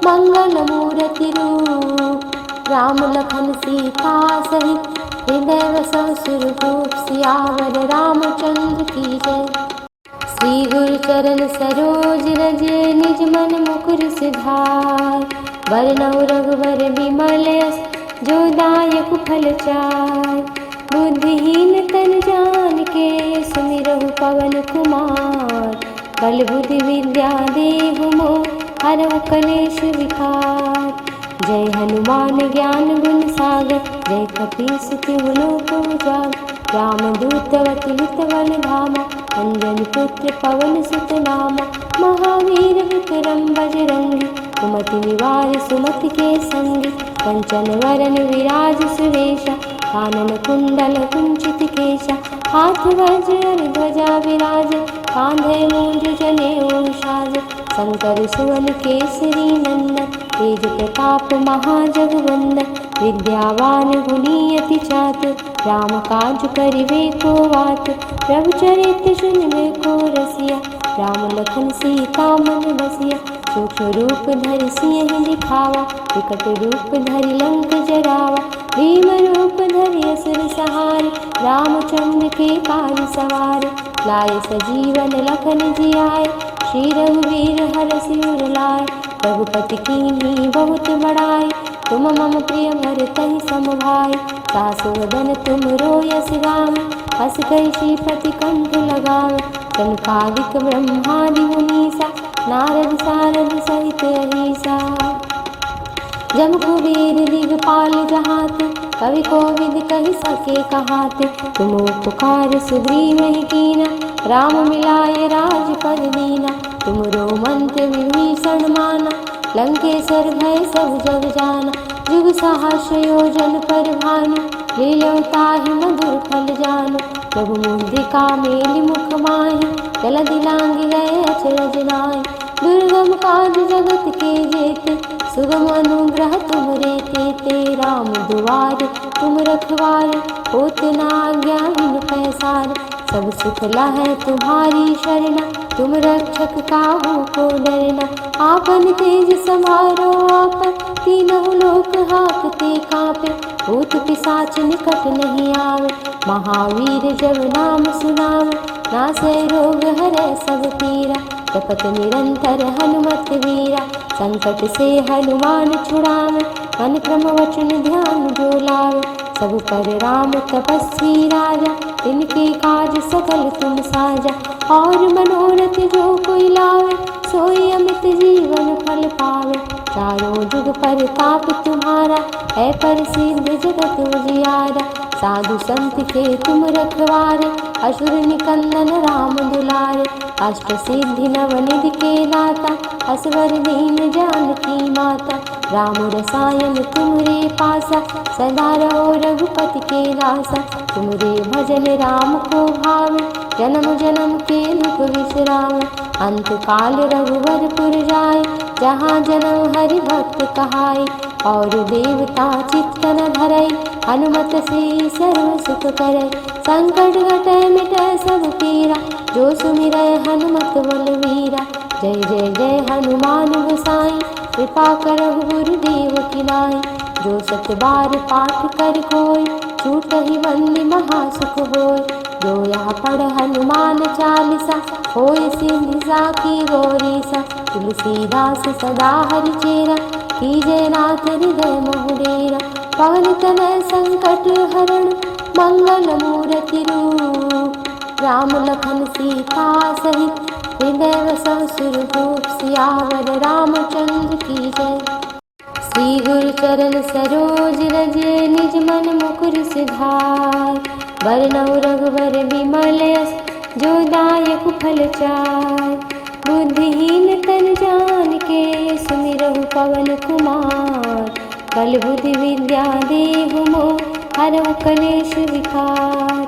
मंगल मूर्ति रूप। राम लखन सीता सहित हृदय वसव सुरभूप। सियावर रामचंद्र की जय। श्री गुरु चरण सरोज रज निज मन मुकुर सुधार। वरनौ रघुवर विमल यश जो दायक फल चार। बुद्धिहीन तन जान के सुमिरहु पवन कुमार। बल बुद्धि विद्या देहु मोह हरहु कलेश विकार। जय हनुमान ज्ञान गुण सागर जय कपीस तिहु लोक उजागर। रामदूत अतुलित बल धामा अंजनी पुत्र पवन सुत नामा। महावीर विक्रम बजरंगी कुमति निवार सुमति के संगी। कंचन वरन विराज सुरेशा कानन कुंडल कुंचित केशा। हाथ वज्र ध्वजा विराज कांधे मूंज जनेऊ साज। शंकर सुवन केसरी नंदन तेज प्रताप महाजगवंदन। विद्यावान गुणी अति चातुर राम काज करिबे को आतुर। प्रभु चरित्र सुनिबे को रसिया राम लखन सीता मन बसिया। सूक्ष्म रूप धरि सिंह दिखावा विकट रूप धरि लंक जरावा। भीम रूप धरि असुर सहारे रामचंद्र के काज सवारे। लाए सजीवन लखन जियाए श्री रघुवीर हरषि उर लाए। रघुपति कीन्ही बहुत बड़ाई तुम मम प्रिय भरतहि सम भाई। सासु वदन तुम रोयस गावै हस कहि श्रीपति कंठ लगावै। सनकादिक ब्रह्मादि मुनीसा नारद सारद सहित अहीसा। जम कुबेर दिगपाल जहाते कवि कोविद कहि सके कहाते। तुम उपकार सुग्रीवहि कीना राम मिलाए राजपद दीना। तुमरो मंत्र विभीषण माना लंकेश्वर भय सब जग जाना। जुग सहस्र योजन पर भानु लील्यों ताहि मधुर फल जानु। प्रभु मुद्रिका मेलि मुख माहि जलधि लांघि गए अचरज नाहि। दुर्गम काज जगत के जेते सुगम अनुग्रह तुमरे तेते। राम दुआरे तुम रखवारे होत न आज्ञा बिनु पैसारे। सब सुख लहै तुम्हारी शरणा तुम रक्षक काहू को डरना। आपन तेज समारो आपन तीनों लोक हाकते कांपे। भूत पिशाच निकट नहीं आवे महावीर जब नाम सुनावे। नासै रोग हरै सब पीरा जपत निरंतर हनुमत वीरा। संकट से हनुमान छुड़ावे मन क्रम वचन ध्यान जो लावे। सब पर राम तपस्वी राजा तिनके काज सकल तुम साजा। और मनोरथ जो कोई लावे सोई अमित जीवन फल पावे। चारों जुग परताप तुम्हारा है प्रसिद्ध जगत उजियारा। साधु संत के तुम रखवारे असुर निकंदन राम दुलारे। अष्ट सिद्धि नवनिधि के दाता असवर दीन जानकी माता। राम रसायन तुमरे पासा सदा रहो रघुपति के दासा। तुमरे भजन राम को भावे जन्म जन्म के दुख विश्रामे। अंत काल रघुवर पुर जाय जहाँ जन्म हरि भक्त कहाय। और देवता चित्त न धरई हनुमत से सर्व सुख करई। संकट घटै मिटै सब पीरा जो सुमिरै हनुमत बलवीरा। जय जय जय हनुमान गोसाई कृपा करहु गुरुदेव की नाई। जो सत बार पाठ कर कोई छूटहि बंदी महासुख होय। जो यहाँ पढ़ हनुमान चालीसा होय सिद्धि साखी गौरीसा। तुलसीदास सदा हरिचेरा कीजय नाथ हृदय मोह डेरा। पवन तनय संकट हरण मंगल मूर्ति रूप। राम लखन सीता सहित हृदय वसव सुरभूप। सियावर रामचंद्र की जय। श्री गुरु चरण सरोज रज निज मन मुकुर सुधार। वरनौ रघुवर विमल यश जो दायक फल चार। बुद्धिहीन तन जान के सुमिरहु पवन कुमार। बल बुद्धि विद्या देहु मोह हरहु कलेश विकार।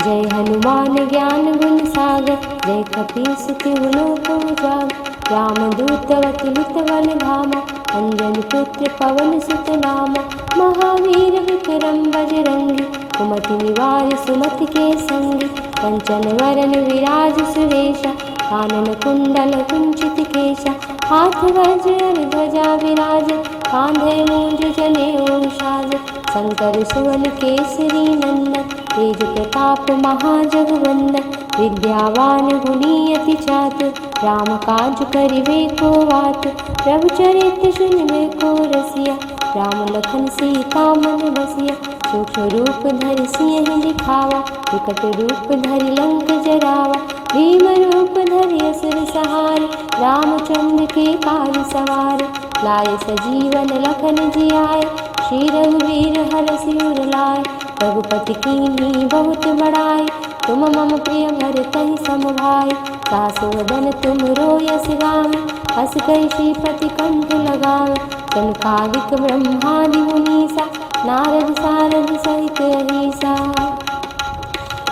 जय हनुमान ज्ञान गुण सागर जय कपीस तिहु लोक उजागर। रामदूत अतुलित बल धामा अंजनी पुत्र पवन सुत नामा, महावीर विक्रम बजरंगी, कुमति निवार सुमति के संगी, कंचन वरन विराज सुरेशा, कानन कुंडल कुंचित केशा, हाथ वज्र ध्वजा विराज, कांधे मूंज जनेऊ साज, शंकर सुवन केसरी नंदन, तेज प्रताप महाजगवंदन, विद्यावान गुणी अति चातुर, राम काज करिबे को आतुर, प्रभु चरित्र सुनिबे को रसिया, राम लखन सीता मन बसिया, सूक्ष्म रूप धरि सिंह दिखावा, विकट रूप धरि लंक जरावा, भीम रूप धरि असुर सहारे, रामचंद्र के काज सवारे, लाए सजीवन लखन जियाए, श्री रघुवीर हरषि उर लाए, रघुपति कीन्ही बहुत बड़ाई, तुम मम प्रिय भरतहि सम भाई, सासु वदन तुम रोयस गावे, हस कहि श्रीपति कंठ लगावे, सनकादिक ब्रह्मादि मुनीसा, नारद सारद सहित अहीसा,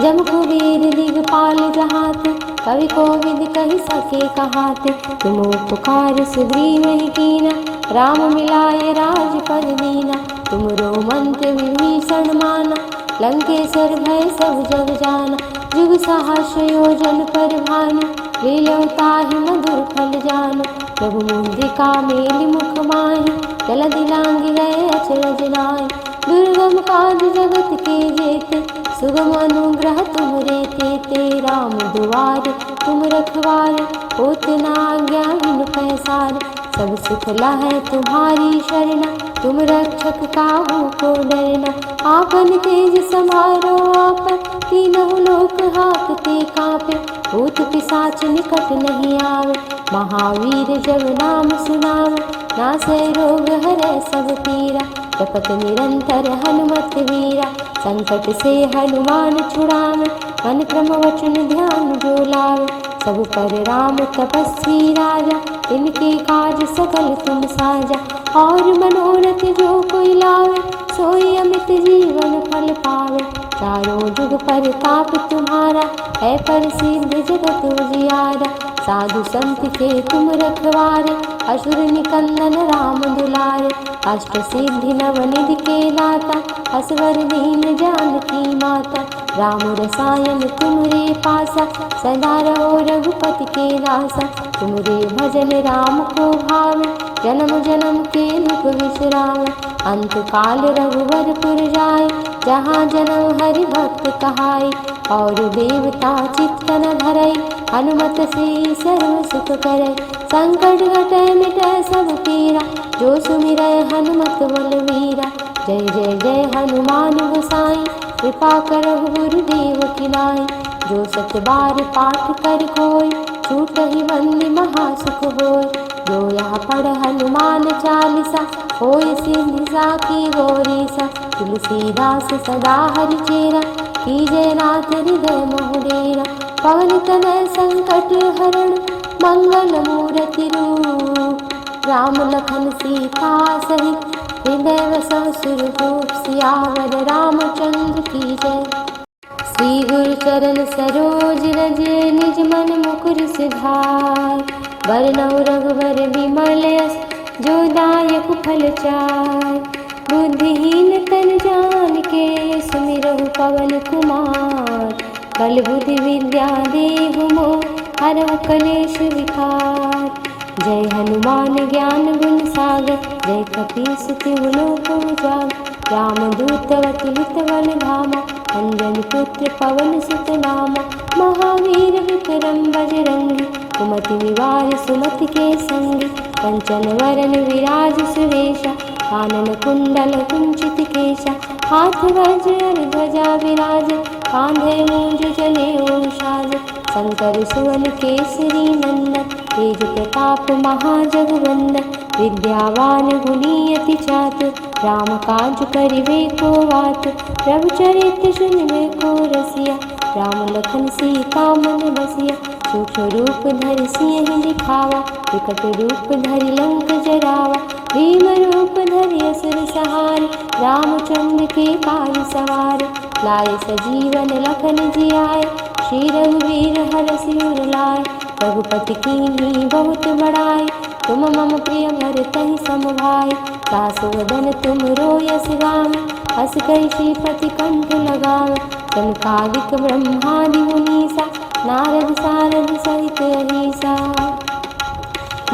जम कुबेर दिगपाल जहाते, कवि कोविद कहि सके कहाते, तुम उपकार सुग्रीव कीना, राम मिलाए राजपद दीना, तुमरो मंत्र विभीषण माना, लंकेश्वर भय सब जग जाना, जुग सहस्र योजन पर भानु, लील्यों ताहि मधुर फल जानु, प्रभु मुद्रिका मेलि मुख माहि, जलधि लांघि गए अचरज नाहि, दुर्गम काज जगत के जेते, सुगम अनुग्रह तुमरे तेते, राम दुआरे तुम रखवारे, होत न आज्ञा बिनु पैसारे, सब सुख लहै तुम्हारी शरणा, तुम रक्षक काहू को डरना, आपन तेज समारो आपन, तीनों लोक हाकते कांपे, भूत पिशाच निकट नहीं आवे, महावीर जब नाम सुनावे, नासै रोग हरै सब पीरा, जपत निरंतर हनुमत वीरा, संकट से हनुमान छुड़ावे, मन क्रम वचन ध्यान जो लावे, सब पर राम तपस्वी राजा, इनके काज सकल तुम साजा, और मनोरथ जो कोई लावे, सोई अमित जीवन फल पावे, चारों जुग परताप तुम्हारा, है प्रसिद्ध जगत उजियारा, साधु संत के तुम रखवारे, असुर निकंदन राम दुलारे, अष्ट सिद्धि नवनिधि के दाता, असवर दीन जानकी माता, राम रसायन तुमरे पासा, सदा रहो रघुपति के दासा, तुमरे भजन राम को भावे, जन्म जन्म के दुख विश्रामे, अंत काल रघुवरपुर जाए, जहाँ जन्म हरि भक्त कहाई, और देवता चित्त न धरई, हनुमत से सर्व सुख करई, संकट घटै मिटै सब पीरा, जो सुमिरै हनुमत बलवीरा, जय जय जय हनुमान गोसाई, कृपा करहु गुरुदेव की नाई, जो सत बार पाठ कर कोई, छूटहि बंदी महासुख होय, जो यहाँ पढ़ हनुमान चालीसा, होय सिद्धि साखी गौरीसा, तुलसीदास सदा हरिचेरा, कीजय नाथ हृदय मोह डेरा, पवन तनय संकट हरण, मंगल मूर्ति रूप, राम लखन सीता सहित, हृदय वसव सुरभूप, सियावर रामचंद्र की जय। श्री गुरु चरण सरोज रज, निज मन मुकुर सिधार, बरनउँ रघुबर बिमल यस, जो दायक फल चार, बुद्धिहीन तन जानिके, सुमिरहु पवन कुमार, बल बुद्धि विद्या देहु मोहि, हरहु कलेश विकार, जय हनुमान ज्ञान गुण सागर, जय कपीस तिहु लोक उजागर, रामदूत अतुलित बल धामा, अंजनी पुत्र पवन सुत नामा, महावीर विक्रम बजरंगी, कुमति निवार सुमति के संगी, कंचन वरन विराज सुरेशा, कानन कुंडल कुंचित केशा, हाथ वज्र ध्वजा विराज, कांधे मूंज जनेऊ साज, शंकर सुवन केसरी नंदन, तेज प्रताप महाजगवंदन, विद्यावान गुणी अति चातुर, राम काज करिबे को आतुर, प्रभु चरित्र सुनिबे को रसिया, राम लखन सीता मन बसिया, सूक्ष्म रूप धरि सिंह दिखावा, विकट रूप धरि लंक जरावा, भीम रूप धरि असुर सहारे, रामचंद्र के काज सवारे, लाए सजीवन लखन जियाए, श्री रघुवीर हरषि उर लाए, रघुपति कीन्ही बहुत बड़ाई, तुम मम प्रिय भरतहि सम भाई। दासु वदन तुम रोयस गावै, हस कहि श्रीपति कंठ लगावै। सनकादिक ब्रह्मादि मुनीसा, नारद सारद सहित अहीसा।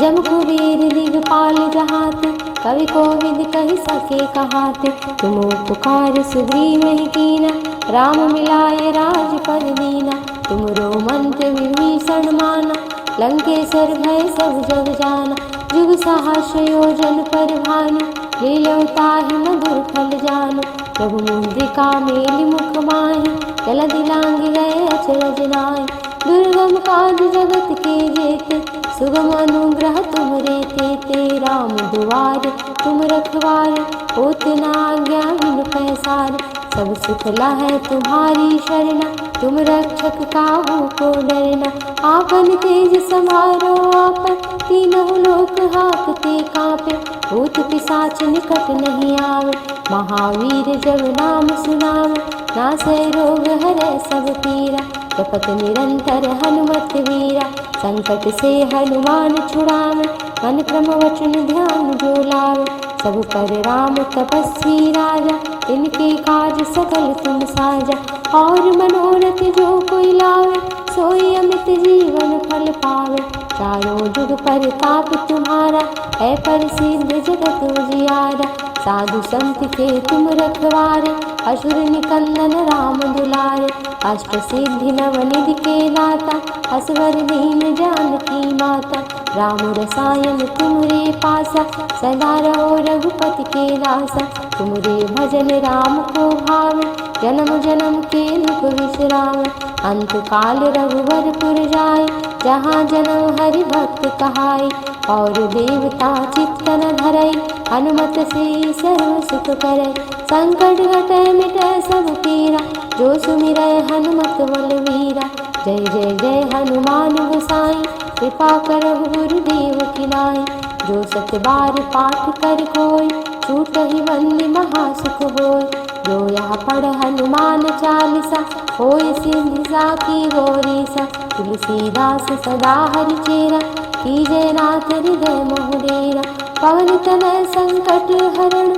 जब कुबेर दिगपाल जहाते, कवि कोविद कहि सके कहाते। तुम उपकार सुग्रीव कीना, राम मिलाए राजपद दीना। तुमरो मंत्र विभीषण माना, लंकेश्वर भय सब जग जाना। जुग सहस्र योजन पर भानु, लील्यौ ताहि मधुर फल जानु। प्रभु मुद्रिका मेलि मुख माहि, जलधि लांघि गए अचरज नाहि। दुर्गम काज जगत के जेते, सुगम अनुग्रह तुमरे तेते। राम दुआरे तुम रखवारे, होत न आज्ञा बिनु पैसारे। सब सुख लहै तुम्हारी शरणा, तुम रक्षक काहू को डरना। आपन तेज समारो आपन, तीनों लोक हाकते कांपे। भूत पिशाच निकट नहीं आवे, महावीर जब नाम सुनावे। नासै रोग हरै सब पीरा, जपत निरंतर हनुमत वीरा। संकट से हनुमान छुड़ावे, मन क्रम वचन ध्यान जो लावे। सब पर राम तपस्वी राजा, इनके काज सकल तुम साजा। और मनोरथ जो कोई लावे, सोई अमित जीवन फल पावे। चारों जुग परताप तुम्हारा, है प्रसिद्ध जगत उजियारा। साधु संत के तुम रखवारे, असुर निकंदन राम दुलारे। अष्ट सिद्धि नवनिधि के दाता, असवर दीन जानकी माता। राम रसायन तुमरे पासा, सदा रहो रघुपति के दासा। तुमरे भजन राम को भावे, जन्म जन्म के दुख विश्राम। अंत काल रघुवरपुर जाय, जहाँ जन्म हरि भक्त कहाई। और देवता चित्त न धरई, हनुमत से सर्व सुख करई। संकट घटै मिटै सब पीरा, जो सुमिरै हनुमत बलवीरा। जय जय जय हनुमान गोसाई, कृपा करहु गुरुदेव की नाई। जो सत बार पाठ कर कोई, छूटहि बंदी महासुख होय। जो यह पढ़ हनुमान चालीसा, होय सिद्धि साखी गौरीसा। तुलसीदास सदा हरिचेरा, कीजय नाथ हृदय मोह डेरा। पवन तनय संकट हरण,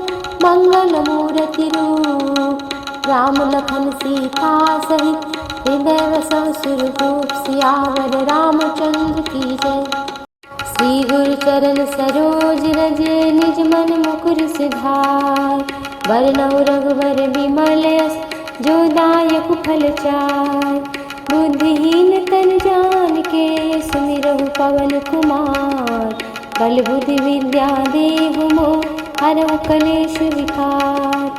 मंगल मूर्ति रूप। राम लखन सीता सहित, हृदय वसव सुरभूप। सियावर रामचंद्र की जय। श्री गुरु चरण सरोज रज, निज मन मुकुर सुधार। बरनउँ रघुबर बिमल यस, जो दायक फल चार। बुद्धिहीन तन जानिके, सुमिरहु पवन कुमार। बल बुद्धि विद्या देहु मोहि, हरहु कलेश विकार।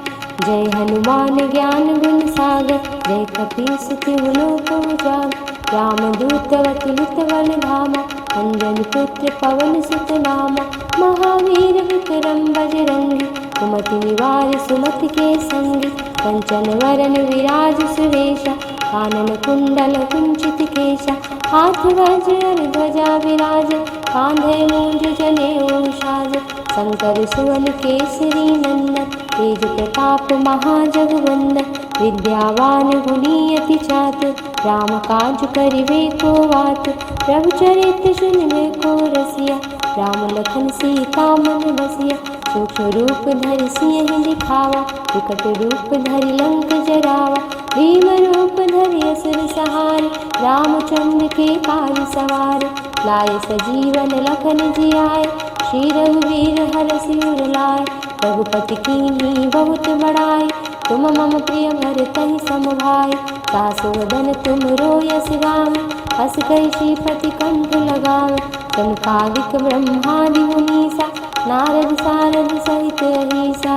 जय हनुमान ज्ञान गुण सागर, जय कपीस तिहु लोक उजागर। रामदूत अतुलित बल धामा, अंजनी पुत्र पवन सुत नामा। महावीर विक्रम बजरंगी, कुमति निवार सुमति के संगी। कंचन वरन विराज सुवेशा, कानन कुंडल कुंचित केशा। हाथ वज्र ध्वजा विराज, कांधे मूंज जनेऊ साज। शंकर सुवन केसरी नंदन, तेज प्रताप महाजगवंदन। विद्यावान गुणी अति चातुर, राम काज करिबे को आतुर। प्रभु चरित्र सुनिबे को रसिया, राम लखन सीता मन बसिया। सूक्ष्म रूप धरि सियहि दिखावा, विकट रूप धरि लंक जरावा। भीम रूप धरि असुर सहारे, रामचंद्र के काज सवारे। लाए सजीवन लखन जियाए, श्री रघुवीर हरषि उर लाए। रघुपति कीन्ही बहुत बड़ाई, तुम मम प्रिय भरतहि सम भाई। दासु वदन तुम रोयस गावै, हस कहि श्रीपति कंठ लगावै। सनकादिक ब्रह्मादि मुनीसा, नारद सारद सहित अहीसा।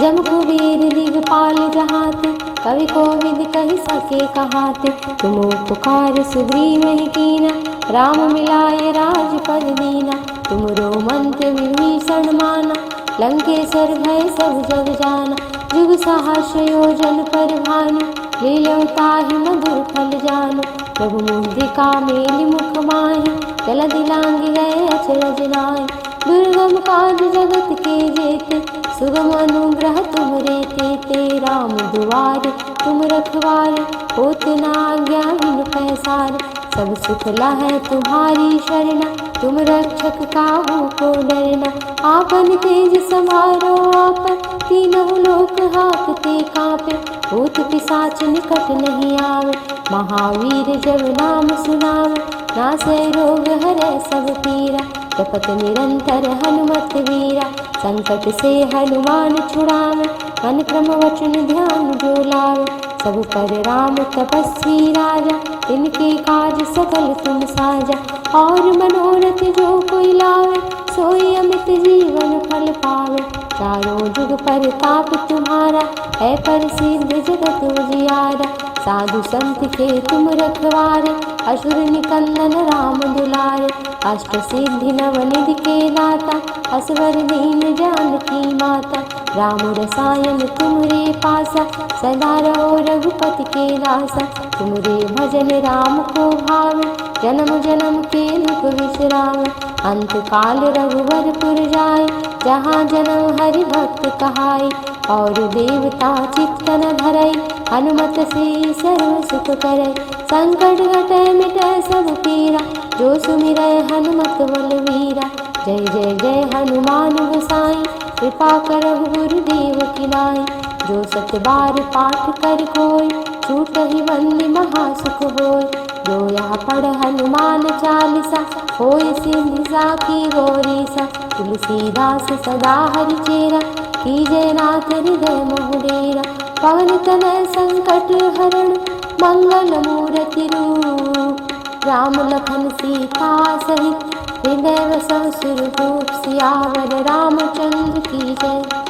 जब कुबेर दिगपाल जहाते, कवि कोविद कहि सके कहाते। तुम उपकार सुग्रीव कीना, राम मिलाए राजपद दीना। तुमरो मंत्र विभीषण माना, लंकेश्वर भय सब जग जाना। जुग सहस्र योजन पर भानु, लील्यौ ताहि मधुर फल जानु। प्रभु मुद्रिका मेलि मुख माहि, जलधि लांघि गए अचरज नाहि। दुर्गम काज जगत के जेते, सुगम अनुग्रह तुमरे तेते। राम दुआरे तुम रखवारे, होत न आज्ञा बिनु पैसारे। सब सुख लहै तुम्हारी शरणा, तुम रक्षक काहू को डरना। आपन तेज समारो आपन, तीनों लोक हाँकते कांपे। भूत पिशाच निकट नहीं आवे, महावीर जब नाम सुनावे। नासै रोग हरै सब पीरा, जपत निरंतर हनुमत वीरा। संकट से हनुमान छुड़ावे, मन क्रम वचन ध्यान जो लावे। सब पर राम तपस्वी राजा, तिनके काज सकल तुम साजा। और मनोरथ जो कोई लावे, सोई अमित जीवन फल पावे। चारों जुग परताप तुम्हारा, है प्रसिद्ध जगत उजियारा। साधु संत के तुम रखवारे, असुर निकंदन राम दुलारे। अष्ट सिद्धि नवनिधि के दाता, असवर दीन जानकी माता। राम रसायन तुमरे पासा, सदा रहो रघुपति के दासा। तुमरे भजन राम को भावे, जन्म जन्म के दुख विश्राम। अंत काल रघुवर पुर जाय, जहाँ जन्म हरि भक्त कहाय। और देवता चित्त न धरय, हनुमत से सर्व सुख करय। संकट घटै मिटै सब पीरा, जो सुमिरै हनुमत बलवीरा। जय जय जय हनुमान गोसाई, कृपा करहु गुरुदेव की नाई। जो सत बार पाठ कर कोय, छूटहि बंदी महासुख होय। जो यह पढ़ हनुमान चालीसा, होय सिद्धि साखी गौरीसा। तुलसीदास सदा हरिचेरा, कीजय नाथ हृदय मोह डेरा। पवन तनय संकट हरण, मंगल मूर्ति रूप। राम लखन सीता सहित, हृदय वसौ सुरभूप। सियावर रामचंद्र की जय।